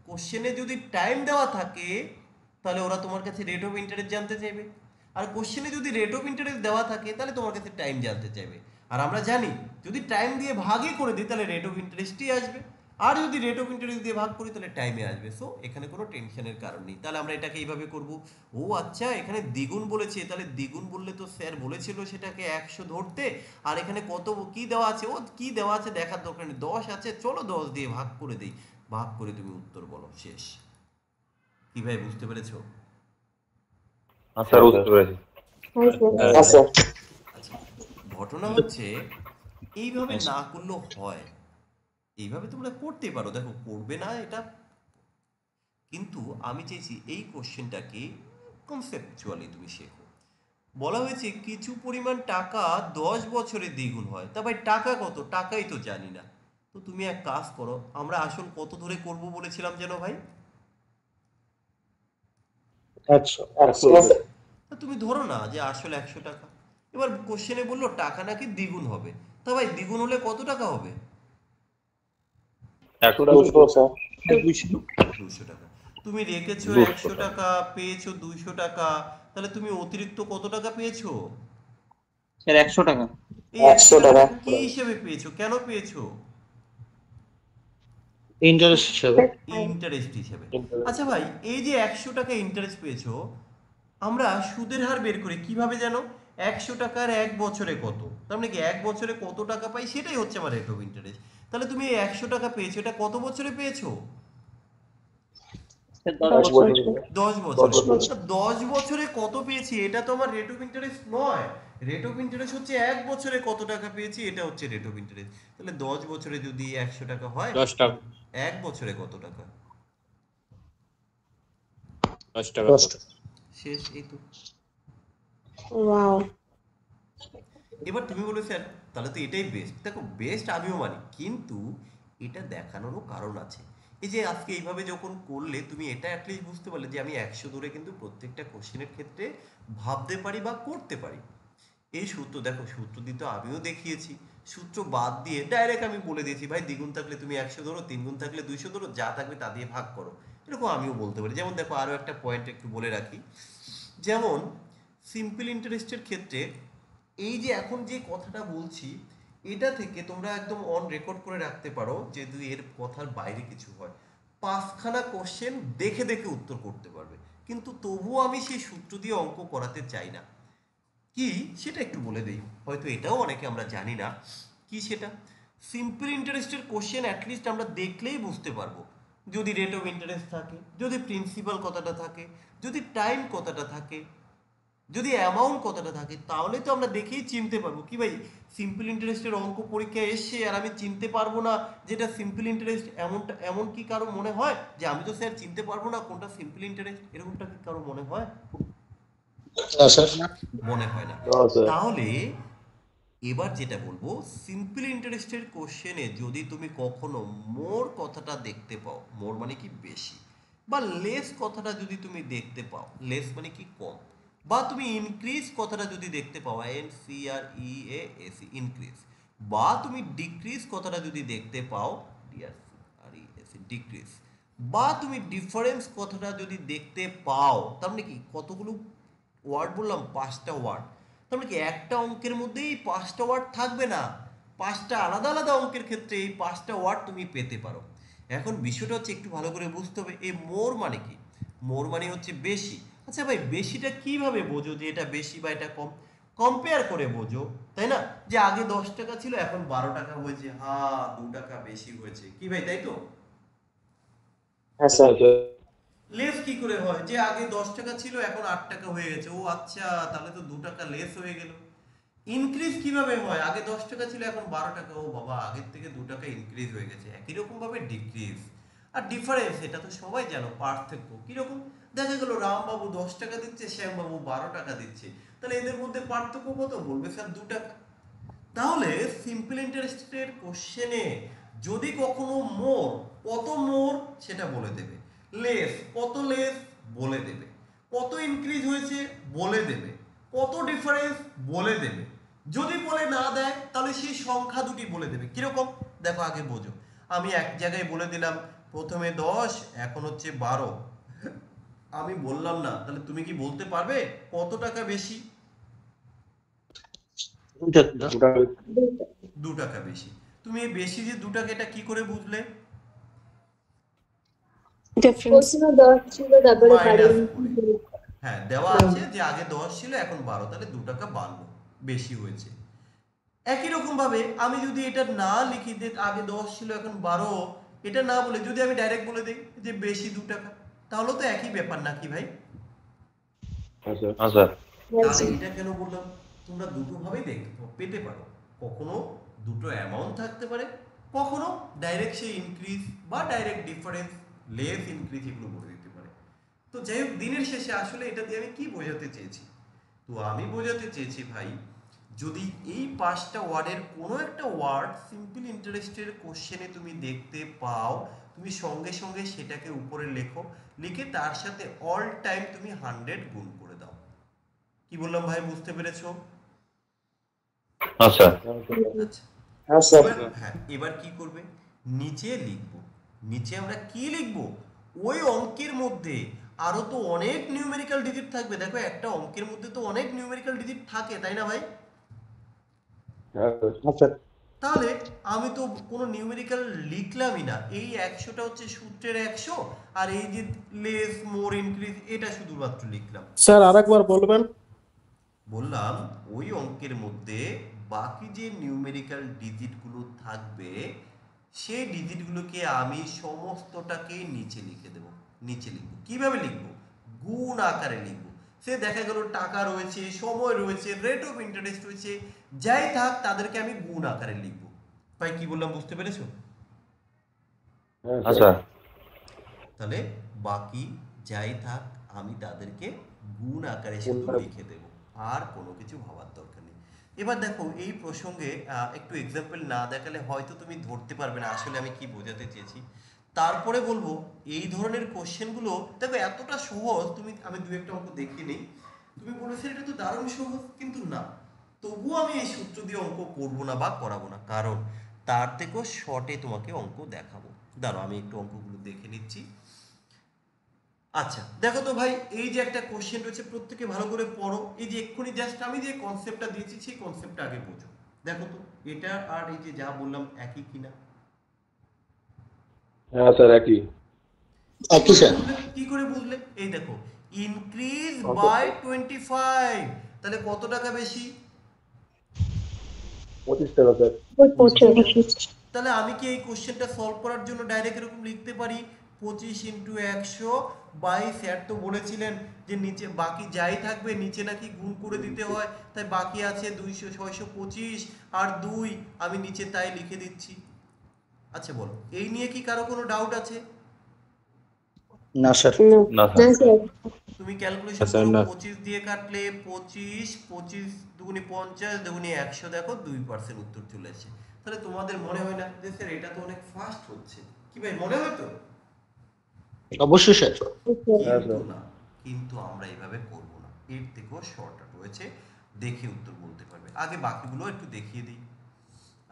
কোশ্চেনে যদি টাইম দেওয়া থাকে তাহলে ওরা তোমার কাছে রেট অফ ইন্টারেস্ট জানতে চাইবে, আর কোশ্চেনে যদি রেট অফ ইন্টারেস্ট দেওয়া থাকে তাহলে তোমার কাছে টাইম জানতে চাইবে। আর আমরা জানি যদি টাইম দিয়ে ভাগই করে দিই তাহলে রেট অফ ইন্টারেস্টই আসবে, আর যদি রেট অফ ইন্টারেস্ট দিয়ে ভাগ করি তাহলে টাইমে আসবে। সো এখানে কোনো টেনশনের কারণ নেই। তাহলে আমরা এটাকে এইভাবে করব। ও আচ্ছা, এখানে দ্বিগুণ বলেছে, তাহলে দ্বিগুণ বললে তো স্যার বলেছিল সেটাকে 100 ধরতে, আর এখানে কত কি দেওয়া আছে, ও কি দেওয়া আছে দেখার দরকার নেই, 10 আছে, চলো 10 দিয়ে ভাগ করে দেই। ভাগ করে তুমি উত্তর বলো, শেষ। কি ভাই বুঝতে পেরেছো? আচ্ছা বুঝতে পেরেছি। হ্যাঁ স্যার। আচ্ছা, ঘটনা হচ্ছে এইভাবে না করলেও হয়, এইভাবে তোমরা করতে পারো, দেখো করবে না এটা, কিন্তু আমি চাইছি এই কোশ্চেনটাকে কনসেপচুয়ালি তুমি শেখো। বলা হয়েছে কিছু পরিমাণ টাকা 10 বছরে দ্বিগুণ হয়, তা ভাই টাকা কত, টাকাই তো জানি না। তো তুমি এক কাজ করো, আমরা আসল কত ধরে করব বলেছিলাম যেন ভাই? 100। তা তুমি ধরো না যে আসল 100 টাকা। এবার কোশ্চেনে বললো টাকা নাকি দ্বিগুণ হবে, তা ভাই দ্বিগুণ হলে কত টাকা হবে? 200 স্যার। 200 টাকা। তুমি রেখেছো 100 টাকা, পেয়েছো 200 টাকা, তাহলে তুমি অতিরিক্ত কত টাকা পেয়েছো? স্যার 100 টাকা। এই 100 টাকা কি হিসেবে পেয়েছো, কেন পেয়েছো? ইন্টারেস্ট হিসাবে। ইন্টারেস্ট হিসেবে। আচ্ছা ভাই, এই যে 100 টাকা ইন্টারেস্ট পেয়েছো, আমরা সুদের হার বের করি কিভাবে জানো? 100 টাকার 1 বছরে কত, তার মানে কি 1 বছরে কত টাকা পাই সেটাই হচ্ছে আমার রেট অফ ইন্টারেস্ট। তাহলে তুমি এই 100 টাকা পেয়েছো, এটা কত বছরে পেয়েছো? 10 বছর 10 বছরে। 10 বছরে কত পেয়েছি এটা তো আমার রেট অফ ইন্টারেস্ট নয়। রেট অফ ইন্টারেস্ট হচ্ছে 1 বছরে কত টাকা পেয়েছি, এটা হচ্ছে রেট অফ ইন্টারেস্ট। তাহলে 10 বছরে যদি 100 টাকা হয়, 10 টাকা 1 বছরে কত টাকা? 10 টাকা 10 টাকা। শেষ, এই তো। ওয়াও। এবার তুমি বলো স্যার তাহলে তো এটাই বেস্ট। দেখো বেস্ট আমিও মানি, কিন্তু এটা দেখানোরও কারণ আছে। এই যে আজকে এইভাবে যখন করলে তুমি এটা অ্যাটলিস্ট বুঝতে পারলে যে আমি 100 ধরে কিন্তু প্রত্যেকটা কোশ্চেনের ক্ষেত্রে ভাবতে পারি বা করতে পারি। এই সূত্র দেখো, সূত্র দিতে আমিও দেখিয়েছি, সূত্র বাদ দিয়ে ডাইরেক্ট আমি বলে দিয়েছি ভাই দ্বিগুণ থাকলে তুমি 100 ধরো, তিন গুণ থাকলে 200 ধরো, যা থাকবে তা দিয়ে ভাগ করো। এরকম আমিও বলতে পারি। যেমন দেখো আরো একটা পয়েন্ট একটু বলে রাখি, যেমন সিম্পল ইন্টারেস্টের ক্ষেত্রে এই যে এখন যে কথাটা বলছি, এটা থেকে তোমরা একদম অন রেকর্ড করে রাখতে পারো যে যদি এর কথার বাইরে কিছু হয় 5খানা কোশ্চেন দেখে দেখে উত্তর করতে পারবে। কিন্তু তবুও আমি সেই সূত্র দিয়ে অঙ্ক করাতে চাই না। কি সেটা একটু বলে দেই, হয়তো এটাও অনেকে আমরা জানি না কি সেটা। সিম্পল ইন্টারেস্টের কোশ্চেন অ্যাটলিস্ট আমরা দেখলেই বুঝতে পারবো, যদি রেট অফ ইন্টারেস্ট থাকে, যদি প্রিন্সিপাল কথাটা থাকে, যদি টাইম কথাটা থাকে, যদি অ্যামাউন্ট কথাটা থাকে, তাহলে তো আমরা দেখেই চিনতে পারবো কি ভাই সিম্পল ইন্টারেস্টের অঙ্ক পরীক্ষায় এসছে আর আমি চিনতে পারবো না যেটা সিম্পল ইন্টারেস্ট। এমনটা এমন কি কারো মনে হয় যে আমি তো স্যার চিনতে পারবো না কোনটা সিম্পল ইন্টারেস্ট? এরকমটা কি কারো মনে হয়? না স্যার। মনে হয় না। না স্যার। তাহলে এবার যেটা বলবো, সিম্পল ইন্টারেস্টের কোশ্চেনে যদি তুমি কখনো মোর কথাটা দেখতে পাও, মোর মানে কি বেশি, বা লেস কথাটা যদি তুমি দেখতে পাও, লেস মানে কি কম, বা তুমি ইনক্রিজ কথাটা যদি দেখতে পাও, NCREAS ইনক্রিজ, বা তুমি ডিক্রিজ কথাটা যদি দেখতে পাও, DRES ডিক্রিজ, বা তুমি ডিফারেন্স কথাটা যদি দেখতে পাও, তার মানে কি কতগুলো ওয়ার্ড বললাম? 5টা ওয়ার্ড। তার মানে কি একটা অঙ্কের মধ্যেই 5টা ওয়ার্ড থাকবে না, 5টা আলাদা আলাদা অঙ্কের ক্ষেত্রে এই 5টা ওয়ার্ড তুমি পেতে পারো। এখন বিষয়টা হচ্ছে একটু ভালো করে বুঝতে হবে, এই মোর মানে কি? মোর মানে হচ্ছে বেশি। আচ্ছা ভাই বেশিটা কিভাবে বোঝো যে এটা বেশি বা এটা কম? কম্পেয়ার করে বোঝো, তাই না? যে আগে 10 টাকা ছিল এখন 12 টাকা হয়েছে, হ্যাঁ 2 টাকা বেশি হয়েছে, কি ভাই তাই তো? হ্যাঁ স্যার। লেস কি করে হয় যে আগে 10 টাকা ছিল এখন 8 টাকা হয়ে গেছে, ও আচ্ছা তাহলে তো 2 টাকা লেস হয়ে গেল। ইনক্রিজ কিভাবে হয়? আগে 10 টাকা ছিল এখন 12 টাকা, ও বাবা আগের থেকে 2 টাকা ইনক্রিজ হয়ে গেছে। একই রকম ভাবে ডিক্রিজ। আর ডিফারেন্স এটা তো সবাই জানো, পার্থক্য কিরকম। দেখা গেল রামবাবু 10 টাকা দিচ্ছে, শ্যামবাবু 12 টাকা দিচ্ছে, তাহলে এদের মধ্যে পার্থক্য কত? বলবে স্যার 2 টাকা। তাহলে সিম্পল ইন্টারেস্টের কোশ্চেনে যদি কখনো মোর, কত মোর সেটা বলে দেবে, লেস কত লেস বলে দেবে, কত ইনক্রিজ হয়েছে বলে দেবে, কত ডিফারেন্স বলে দেবে। যদি বলে না দেয় তাহলে সেই সংখ্যা দুটি বলে দেবে। কিরকম দেখো আগে বোঝো, আমি এক জায়গায় বলে দিলাম প্রথমে 10 এখন হচ্ছে 12, আমি বললাম না, তাহলে তুমি কি বলতে পারবে কত টাকা বেশি? 2 টাকা বেশি। তুমি এই বেশি যে 2 টাকা এটা কি করে বুঝলে? প্রথমে 10 ছিল তারপরে মাইনাস 12 করে। হ্যাঁ দেওয়া আছে যে আগে 10 ছিল এখন 12, তাহলে 2 টাকা বাড়লো, বেশি হয়েছে। একই রকম ভাবে আমি যদি এটা না লিখি যে আগে 10 ছিল এখন 12, এটা না বলে যদি আমি ডাইরেক্ট বলে দিই যে বেশি 2 টাকা, তাহলে তো একই ব্যাপার নাকি ভাই? হ্যাঁ স্যার। তাহলে এটা কেন বললাম? তোমরা দুটো ভাবেই পেতে পারো, কখনো দুটো অ্যামাউন্ট থাকতে পারে, কখনো ডাইরেক্ট সেই ইনক্রিজ বা ডাইরেক্ট ডিফারেন্স, লেস ইনক্রিজ এগুলো বলে দিতে পারে। তো যাই হোক দিনের শেষে আসলে এটা দিয়ে আমি কি বোঝাতে চেয়েছি? তো আমি বোঝাতে চেয়েছি ভাই, যদি এই 5টা ওয়ার্ডের কোনো একটা ওয়ার্ড সিম্পল ইন্টারেস্টের কোশ্চেনে তুমি দেখতে পাও, তুমি সঙ্গে সঙ্গে সেটাকে উপরে লেখো, লিখে তার সাথে অল টাইম তুমি 100 গুণ করে দাও। কি বললাম ভাই, বুঝতে পেরেছো? হ্যাঁ স্যার। আচ্ছা হ্যাঁ স্যার। হ্যাঁ এবার কি করবে? নিচে লিখবো। নিচে আমরা কি লিখবো? ওই অঙ্কের মধ্যে আরো তো অনেক নিউমেরিক্যাল ডিজিট থাকবে। দেখো একটা অঙ্কের মধ্যে তো অনেক নিউমেরিক্যাল ডিজিট থাকে, তাই না ভাই? হ্যাঁ স্যার। তাহলে আমি তো কোনো নিউমেরিক্যাল লিখলামই না, এই 100টা হচ্ছে সূত্রের 100, আর এই যে লেস মোর ইনক্রিজ এটা শুধুমাত্র লিখলাম। স্যার আরেকবার বলবেন। বললাম ওই অঙ্কের মধ্যে বাকি যে নিউমেরিক্যাল ডিজিটগুলো থাকবে সেই ডিজিটগুলোকে আমি সমস্তটাকে নিচে লিখে দেব। নিচে লিখব, কিভাবে লিখব? গুণ আকারে লিখব। সে দেখা গেল টাকা রয়েছে, সময় রয়েছে, রেট অফ ইন্টারেস্ট রয়েছে, যাই থাক তাদেরকে আমি গুণ আকারে লিখব। ভাই কি বললাম বুঝতে পেরেছো? আচ্ছা। তাহলে বাকি যাই থাক আমি তাদেরকে গুণ আকারে শুধু লিখে দেব, আর কোনো কিছু ভাবার দরকার নেই। এবার দেখো এই প্রসঙ্গে একটু এক্সাম্পল না দেখালে হয়তো তুমি ধরতে পারবে না আসলে আমি কি বোঝাতে চেয়েছি। তারপরে বলবো এই ধরনের কোশ্চেনগুলো দেখো এতটা সহজ, আমি দু একটা অঙ্ক দেখিয়ে নিই। তুমি বলেছো এটা তো দারুণ সহজ, কিন্তু না, তবুও আমি এই সূত্র দিয়ে অঙ্ক করবো না বা করাবো না, কারণ তার থেকেও শর্টে তোমাকে অঙ্ক দেখাবো। দাঁড়াও আমি একটু অঙ্কগুলো দেখে নিচ্ছি। আচ্ছা দেখো তো ভাই, এই যে একটা কোশ্চেন রয়েছে, প্রত্যেকে ভালো করে পড়ো। এই যে এক্ষুনি জাস্ট আমি যে কনসেপ্টটা দিয়েছি সেই কনসেপ্টটা আগে বোঝো। দেখো তো এটা আর এই যে যা বললাম একই কিনা? হ্যাঁ স্যার একই। একই স্যার। কি করে বুঝলে? এই দেখো ইনক্রিজ বাই 25, তাহলে কত টাকা বেশি? 25 টাকা স্যার। তাহলে আমি কি এই কোশ্চেনটা সলভ করার জন্য ডাইরেক্ট এরকম লিখতে পারি 25 ইন্টু 100 বাই, স্যার তো বলেছিলেন যে নিচে বাকি যাই থাকবে নিচে নাকি গুণ করে দিতে হয়, তাই বাকি আছে 200 625 আর 2, আমি নিচে তাই লিখে দিচ্ছি। আচ্ছা বলো, এই নিয়ে কি কারো কোনো ডাউট আছে? না স্যার। না স্যার। তুমি ক্যালকুলেশন স্যার, করো, না। 25 দিয়ে কাটলে 25, 25 দুগুণে 50, দুগুণে 100, দেখো 2% উত্তর চলে এসেছে। তাহলে তোমাদের মনে হয় না যে স্যার এটা তো অনেক ফাস্ট হচ্ছে? কি ভাই মনে হয় তো? অবশ্যই স্যার। কিন্তু না, কিন্তু আমরা এইভাবে করব না, এর থেকেও শর্টকাট রয়েছে, দেখে উত্তর বলতে পারবে। আগে বাকিগুলো একটু দেখিয়ে দিই।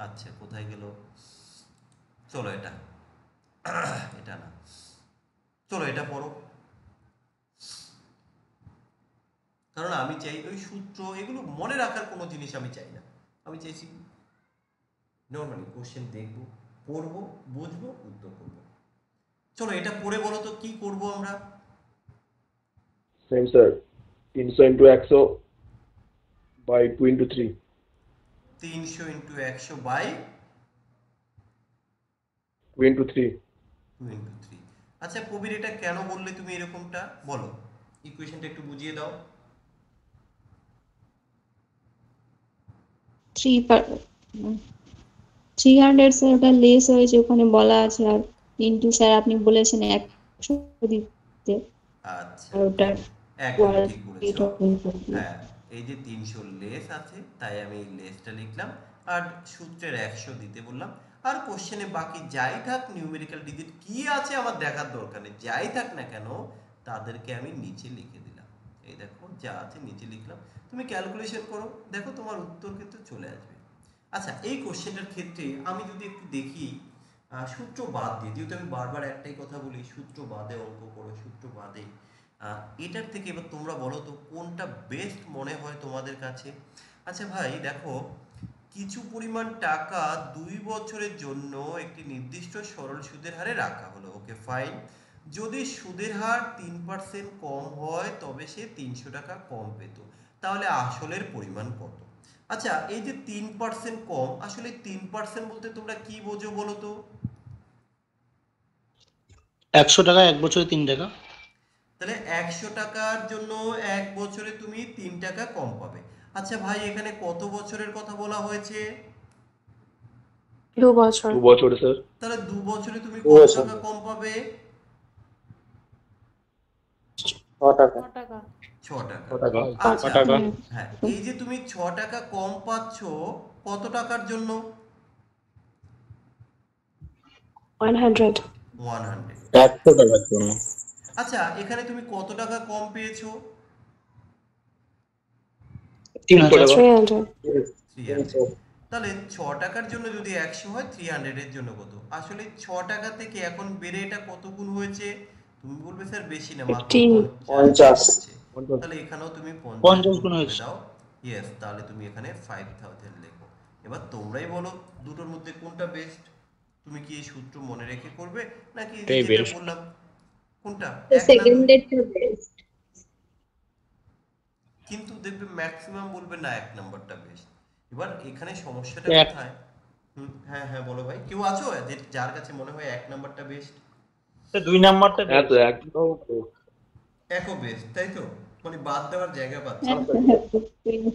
আচ্ছা কোথায় গেল? চলো এটা এটা না, চলো এটা পড়ো। কারণ আমি চাই ওই সূত্র এগুলো মনে রাখার কোনো জিনিস আমি চাই না, আমি চাইছি নর্মালি কোশ্চেন দেখবো, পড়বো, বুঝবো, উত্তর করবো। চলো এটা পড়ে বলো তো কি করব আমরা? Same sir. 300 into 100 by 2 into 3। 300 into 100 by 2 into 3। 2 into 3। আচ্ছা কবির এটা কেন বললে তুমি এরকমটা? বলো, ইকুয়েশনটা একটু বুঝিয়ে দাও। 300 স্যার, ওটা লেস হয়েছে ওখানে বলা আছে, আর ইন্টু স্যার আপনি বলেছেন 100 দিতে, আচ্ছা আর ওটার একদম ঠিক বলেছো। কোয়ালিটি। হ্যাঁ এই যে 300 লেস আছে তাই আমি এই লেসটা লিখলাম, আর সূত্রের 100 দিতে বললাম, আর কোশ্চেনে বাকি যাই থাক নিউমেরিক্যাল ডিজিট কি আছে আমার দেখার দরকার নেই, যাই থাক না কেন তাদেরকে আমি নিচে লিখে দিলাম। এই দেখো যা আছে নিচে লিখলাম, তুমি ক্যালকুলেশন করো, দেখো তোমার উত্তর কিন্তু চলে আসবে। আচ্ছা এই কোশ্চেনটার ক্ষেত্রে আমি যদি একটু দেখি সূত্র বাদ দিয়ে, যেহেতু আমি বারবার একটাই কথা বলি সূত্র বাদে অঙ্ক করো, সূত্র বাদে, এটার থেকে এবার তোমরা বলো তো কোনটা বেস্ট মনে হয় তোমাদের কাছে। আচ্ছা ভাই দেখো, কিছু পরিমাণ টাকা 2 বছরের জন্য একটি নির্দিষ্ট সরল সুদের হারে রাখা হলো, ওকে ফাইন। যদি সুদের হার 3% কম হয় তবে সে 300 টাকা কম পেত, তাহলে আসলের পরিমাণ কত? আচ্ছা এই যে 3% কম, আসলে 3% বলতে তোমরা কি বোঝো বলো তো? 100 টাকা 1 বছরে 3 টাকা। তাহলে 100 টাকার জন্য 1 বছরে তুমি 3 টাকা কম পাবে। আচ্ছা ভাই এখানে কত বছরের কথা বলা হয়েছে? 2 বছর। 2 বছর স্যার। তাহলে 2 বছরে তুমি 2 কত বছর। টাকা কম পাবে? 6 টাকা। 6 টাকা। 6 টাকা। আচ্ছা 6 টাকা। হ্যাঁ এই যে তুমি 6 টাকা কম পাচ্ছ কত টাকার জন্য? 100। 100। 100 টাকার জন্য। আচ্ছা এখানে তুমি কত টাকা কম পেয়েছো? 3000। 300। 300। তাহলে 6 টাকার জন্য যদি 100 হয় 300 এর জন্য কত? আসলে 6 টাকা থেকে এখন বেড়ে এটা কত গুণ হয়েছে? তুমি বলবে স্যার বেশি না, মাত্র 50 হয়েছে। তাহলে এখানেও তুমি 50 গুণ গুণ করে হয়েছে। দাও। ইয়েস, তাহলে তুমি এখানে 5000 লেখো। এবার তোমরাই বলো দুটোর মধ্যে কোনটা বেস্ট। তুমি কি এই সূত্র মনে রেখে করবে, নাকি এই যে এটাই যেটা best। বললাম কোনটা তো এক না সেকেন্ড দুই? ডেটটা বেস্ট। কিন্তু দেখবে ম্যাক্সিমাম বলবে না এক নাম্বারটা বেস্ট। এবার এখানে সমস্যাটা এক কোথায়? হ্যাঁ হ্যাঁ বলো ভাই, কেউ আছো যে যার কাছে মনে হয় এক নাম্বারটা বেস্ট? 2 নাম্বারটা হ্যাঁ তো বেস্ট। একদম একও বেস্ট, তাই তো? মানে বাদ দেওয়ার জায়গা পাচ্ছি হ্যাঁ না। হ্যাঁ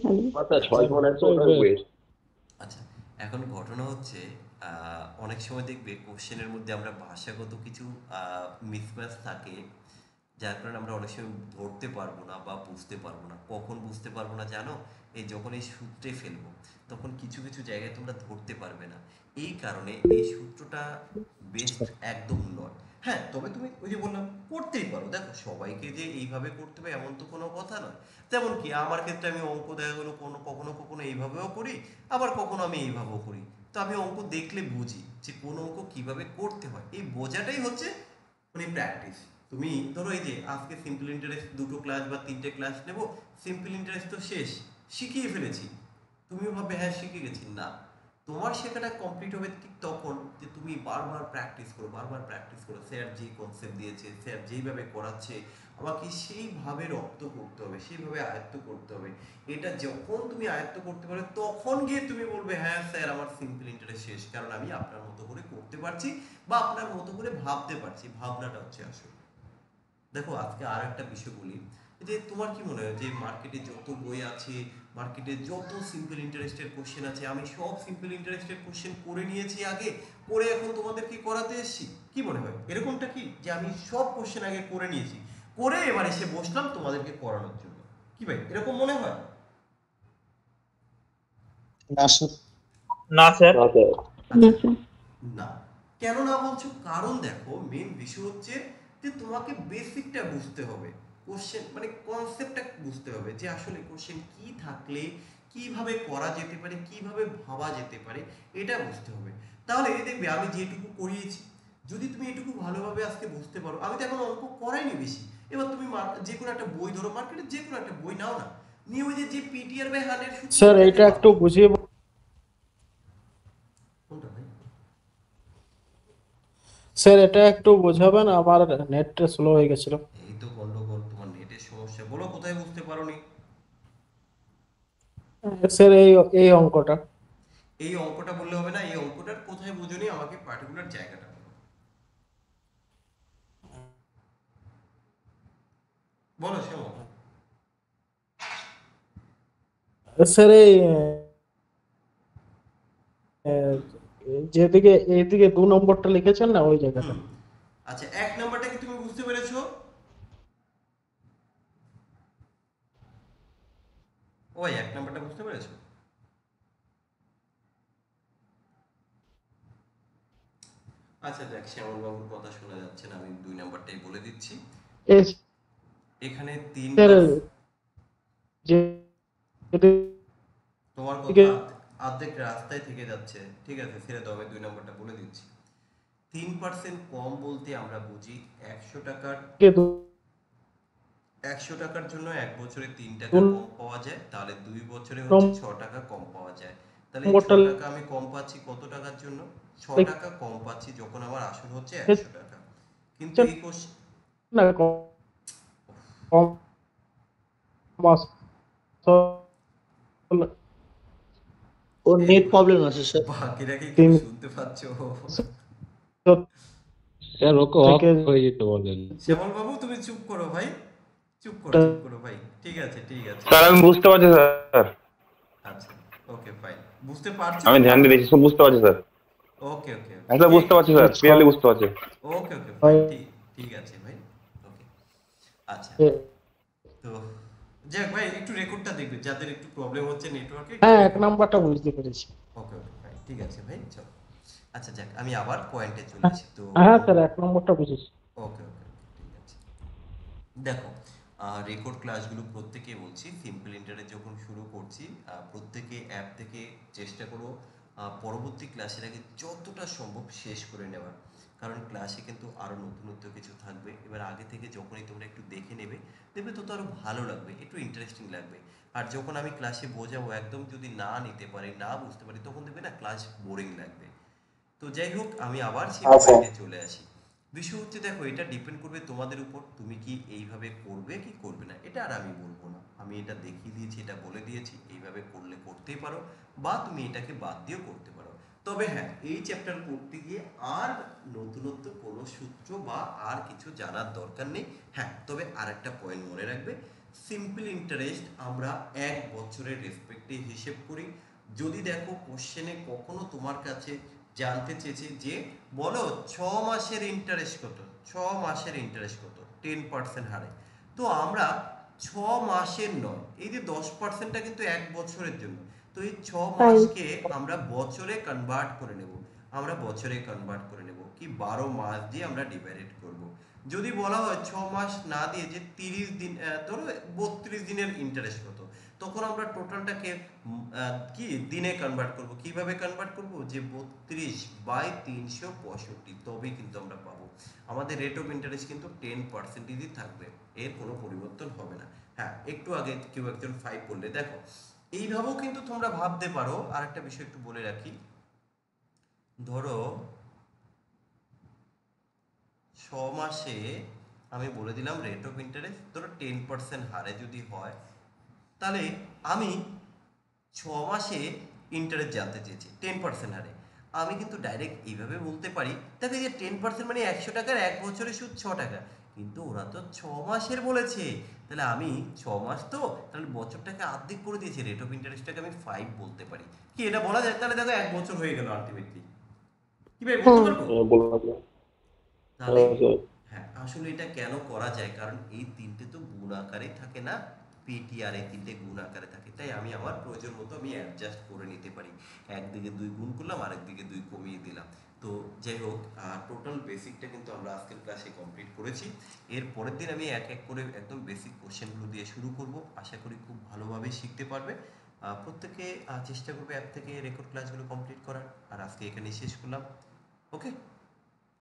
ভালো। আচ্ছা আচ্ছা 6 100 ওটা ওয়েস্ট। আচ্ছা, এখন ঘটনা হচ্ছে অনেক সময় দেখবে কোশ্চেনের মধ্যে আমরা ভাষাগত কিছু মিসম্যাচ থাকে, যার কারণে আমরা অনেক সময় ধরতে পারবো না বা বুঝতে পারবো না। কখন বুঝতে পারবো না জানো? এই যখন এই সূত্রে ফেলবো তখন কিছু কিছু জায়গায় তোমরা ধরতে পারবে না। এই কারণে এই সূত্রটা বেস্ট একদম নয়। হ্যাঁ, তবে তুমি ওই যে বললাম করতেই পারো। দেখো সবাইকে যে এইভাবে করতে হবে এমন তো কোনো কথা নয়। তেমন কি আমার ক্ষেত্রে আমি অঙ্ক দেখা গেলো কখনো কখনো এইভাবেও করি, আবার কখনো আমি এইভাবেও করি। তো আমি অঙ্ক দেখলে বুঝি যে কোন অঙ্ক কিভাবে করতে হয়। এই বোঝাটাই হচ্ছে মানে প্র্যাকটিস। তুমি ধরো এই যে আজকে সিম্পল ইন্টারেস্ট 2টো ক্লাস বা 3টে ক্লাস নেব, সিম্পল ইন্টারেস্ট তো শেষ, শিখিয়ে ফেলেছি। তুমিও ভাববে হ্যাঁ শিখে গেছি, না, তোমার শেখাটা কমপ্লিট হবে ঠিক তখন যে তুমি বারবার প্র্যাকটিস করো, বারবার প্র্যাকটিস করো। স্যার যে কনসেপ্ট দিয়েছে, স্যার যেইভাবে করাচ্ছে, আমাকে সেইভাবে রপ্ত করতে হবে, সেইভাবে আয়ত্ত করতে হবে। এটা যখন তুমি আয়ত্ত করতে পারবে তখন গিয়ে তুমি বলবে হ্যাঁ স্যার আমার সিম্পল ইন্টারেস্ট শেষ, কারণ আমি আপনার মতো করে করতে পারছি বা আপনার মতো করে ভাবতে পারছি। ভাবনাটা হচ্ছে আসল। দেখো আজকে আর একটা বিষয় বলি, যে তোমার কি মনে হয় যে মার্কেটে যত বই আছে, মার্কেটে যত সিম্পল ইন্টারেস্টের কোশ্চেন আছে, আমি সব সিম্পল ইন্টারেস্টের কোশ্চেন করে নিয়েছি আগে, করে এখন তোমাদেরকে করাতে এসেছি? কি মনে হয় এরকমটা কি, যে আমি সব কোশ্চেন আগে করে নিয়েছি, করে এবার এসে বসলাম তোমাদেরকে করানোর জন্য? কি ভাই এরকম মনে হয়? না স্যার। না স্যার। না স্যার। না আচ্ছা, স্যার। না। কেন না বলছো? কারণ দেখো মেন বিষয় হচ্ছে যে তোমাকে বেসিকটা বুঝতে হবে, কোশ্চেন মানে কনসেপ্টটা বুঝতে হবে, যে আসলে কোশ্চেন কি থাকলে কিভাবে করা যেতে পারে, কিভাবে ভাবা যেতে পারে, এটা বুঝতে হবে। তাহলে দেখবে আমি যেটুকু করিয়েছি, যদি তুমি এটুকু ভালোভাবে আজকে বুঝতে পারো, আমি তো এখন অঙ্ক করাইনি বেশি। এবার তুমি যে কোনো একটা বই ধরো, মার্কেটে যে কোনো একটা বই নাও না, নিয়ে ওই যে পিটিআর বাই 100 স্যার সূত্রটা এটা একটু বুঝিয়ে কোনটা ভাই? স্যার এটা একটু বোঝাবেন, আমার নেটটা স্লো হয়ে গেছিল। এই তো গন্ডগোল, তোমার নেটের সমস্যা। বলো কোথায় বুঝতে পারোনি? স্যার এই এই অঙ্কটা। এই অঙ্কটা বললে হবে না, এই অঙ্কটার কোথায় বোঝোনি আমাকে পার্টিকুলার জায়গাটা বলো। বলো শ্যামল। স্যার এই আহ, যেদিকে এইদিকে 2 নম্বরটা লিখেছেন না ওই জায়গাটা। আচ্ছা, এক নাম্বারটা কি তুমি বুঝতে পেরেছো? ওই এক নাম্বারটা বুঝতে পেরেছো? আচ্ছা দেখ, শ্যামল বাবুর কথা শোনা যাচ্ছে না, আমি 2 নাম্বারটাই বলে দিচ্ছি। এই এখানে স্যার 3 তোমার যেদিকে কথা অর্ধেক রাস্তায় থেকে যাচ্ছে। ঠিক আছে ছেড়ে দাও, আমি 2 নাম্বারটা বলে দিচ্ছি। 3% কম বলতে আমরা বুঝি 100 টাকার 100 টাকার জন্য 1 বছরে 3 টাকা কম পাওয়া যায়, তাহলে 2 বছরে হচ্ছে 6 টাকা কম পাওয়া যায়। তাহলে এই 6 টাকা আমি কম পাচ্ছি কত টাকার জন্য? 6 টাকা কম পাচ্ছি যখন আমার আসল হচ্ছে 100 টাকা। কিন্তু এই কোশ্চেন না কম ওর নেট প্রবলেম আছে স্যার। বাকিরা কি কেউ শুনতে পাচ্ছো? স্যার ওকে অফ হয়ে যেতে বলেন। শ্যামল বাবু তুমি চুপ করো ভাই, চুপ করো ভাই। ঠিক আছে ঠিক আছে। স্যার আমি বুঝতে পারছি স্যার। আচ্ছা ওকে ফাইন, বুঝতে পারছো? আমি ধ্যান দিয়ে দেখছি, সব বুঝতে পারছি স্যার। ওকে ওকে আচ্ছা বুঝতে পারছি স্যার, ক্লিয়ারলি বুঝতে পারছি। ওকে ওকে ফাইন, ঠিক আছে ভাই। ওকে আচ্ছা, তো যাক ভাই একটু রেকর্ডটা দেখবে, যাদের একটু প্রবলেম হচ্ছে নেটওয়ার্কে। হ্যাঁ 1 নাম্বারটা বুঝতে পেরেছি। ওকে ওকে ফাইন, ঠিক আছে ভাই চলো। আচ্ছা যাক, আমি আবার পয়েন্টে চলে আসি। তো হ্যাঁ স্যার 1 নম্বরটা বুঝেছি। ওকে ওকে ঠিক আছে। দেখো রেকর্ড ক্লাসগুলো প্রত্যেকে বলছি, সিম্পল ইন্টারে যখন শুরু করছি প্রত্যেকে অ্যাপ থেকে চেষ্টা করো পরবর্তী ক্লাসের আগে যতটা সম্ভব শেষ করে নেওয়ার, কারণ ক্লাসে কিন্তু আরও নতুনত্ব কিছু থাকবে। এবার আগে থেকে যখনই তোমরা একটু দেখে নেবে দেখবে তত আরো ভালো লাগবে, একটু ইন্টারেস্টিং লাগবে। আর যখন আমি ক্লাসে বোঝাবো একদম যদি না নিতে পারি, না বুঝতে পারি, তখন দেখবে না ক্লাস বোরিং লাগবে। তো যাই হোক, আমি আবার সেই আচ্ছা পয়েন্টে চলে আসি। বিষয় হচ্ছে দেখো, এটা ডিপেন্ড করবে তোমাদের উপর, তুমি কি এইভাবে করবে কি করবে না, এটা আর আমি বলবো না। আমি এটা দেখিয়ে দিয়েছি, এটা বলে দিয়েছি, এইভাবে করলে করতেই পারো, বা তুমি এটাকে বাদ দিয়েও করতে পারো। তবে হ্যাঁ, এই চ্যাপ্টার করতে গিয়ে আর নতুনত্ব কোনো সূত্র বা আর কিছু জানার দরকার নেই। হ্যাঁ, তবে আর একটা পয়েন্ট মনে রাখবে, সিম্পল ইন্টারেস্ট আমরা 1 বছরের রেসপেক্টে হিসেব করি। যদি দেখো কোশ্চেনে কখনো তোমার কাছে জানতে চেয়েছে যে বলো 6 মাসের ইন্টারেস্ট কত, 6 মাসের ইন্টারেস্ট কত 10% হারে, তো আমরা 6 মাসের নয়, এই যে 10%টা কিন্তু 1 বছরের জন্য, তো এই 6 মাসকে আমরা বছরে কনভার্ট করে নেব। আমরা বছরে কনভার্ট করে নেব কি 12 মাস দিয়ে আমরা ডিভাইডেড করব। যদি বলা হয় 6 মাস না দিয়ে যে 30 দিন, ধরো 32 দিনের ইন্টারেস্ট কত, তখন আমরা টোটালটাকে কি দিনে কনভার্ট করব। কিভাবে কনভার্ট করব, যে 32/365, তবেই কিন্তু আমরা পাবো। আমাদের রেট অফ ইন্টারেস্ট কিন্তু 10%ই থাকবে, এর কোনো পরিবর্তন হবে না। হ্যাঁ, একটু আগে কেউ একজন 5 বললে, দেখো এইভাবেও কিন্তু তোমরা ভাবতে পারো। আর একটা বিষয় একটু বলে রাখি, ধরো 6 মাসে আমি বলে দিলাম রেট অফ ইন্টারেস্ট ধরো 10% হারে যদি হয়, তাহলে আমি 6 মাসে ইন্টারেস্ট জানতে চেয়েছি 10% হারে, আমি কিন্তু ডাইরেক্ট এইভাবে বলতে পারি, দেখো এই যে 10% মানে 100 টাকার 1 বছরের সুদ 6 টাকা, কিন্তু ওরা তো 6 মাসের বলেছে, তাহলে আমি 6 মাস তো, তাহলে বছরটাকে অর্ধেক করে দিয়েছে, রেট অফ ইন্টারেস্টটাকে আমি 5 বলতে পারি। কি এটা বলা যায়? তাহলে দেখো 1 বছর হয়ে গেল আলটিমেটলি। কি ভাই বলতে পারবো? বললাম তাহলে স্যার। হ্যাঁ, আসলে এটা কেন করা যায়, কারণ এই তিনটে তো গুণ আকারে থাকে না, পিটিআর এই তিনটে গুণ আকারে থাকে, তাই আমি আমার প্রয়োজন মতো আমি অ্যাডজাস্ট করে নিতে পারি। একদিকে 2 গুণ করলাম, আরেকদিকে 2 কমিয়ে দিলাম। তো যাই হোক, টোটাল বেসিকটা কিন্তু আমরা আজকের ক্লাসে কমপ্লিট করেছি। এর পরের দিন আমি এক এক করে একদম বেসিক কোশ্চেনগুলো দিয়ে শুরু করব। আশা করি খুব ভালোভাবে শিখতে পারবে। প্রত্যেকে চেষ্টা করবে অ্যাপ থেকে রেকর্ড ক্লাসগুলো কমপ্লিট করার। আর আজকে এখানেই শেষ করলাম। ওকে।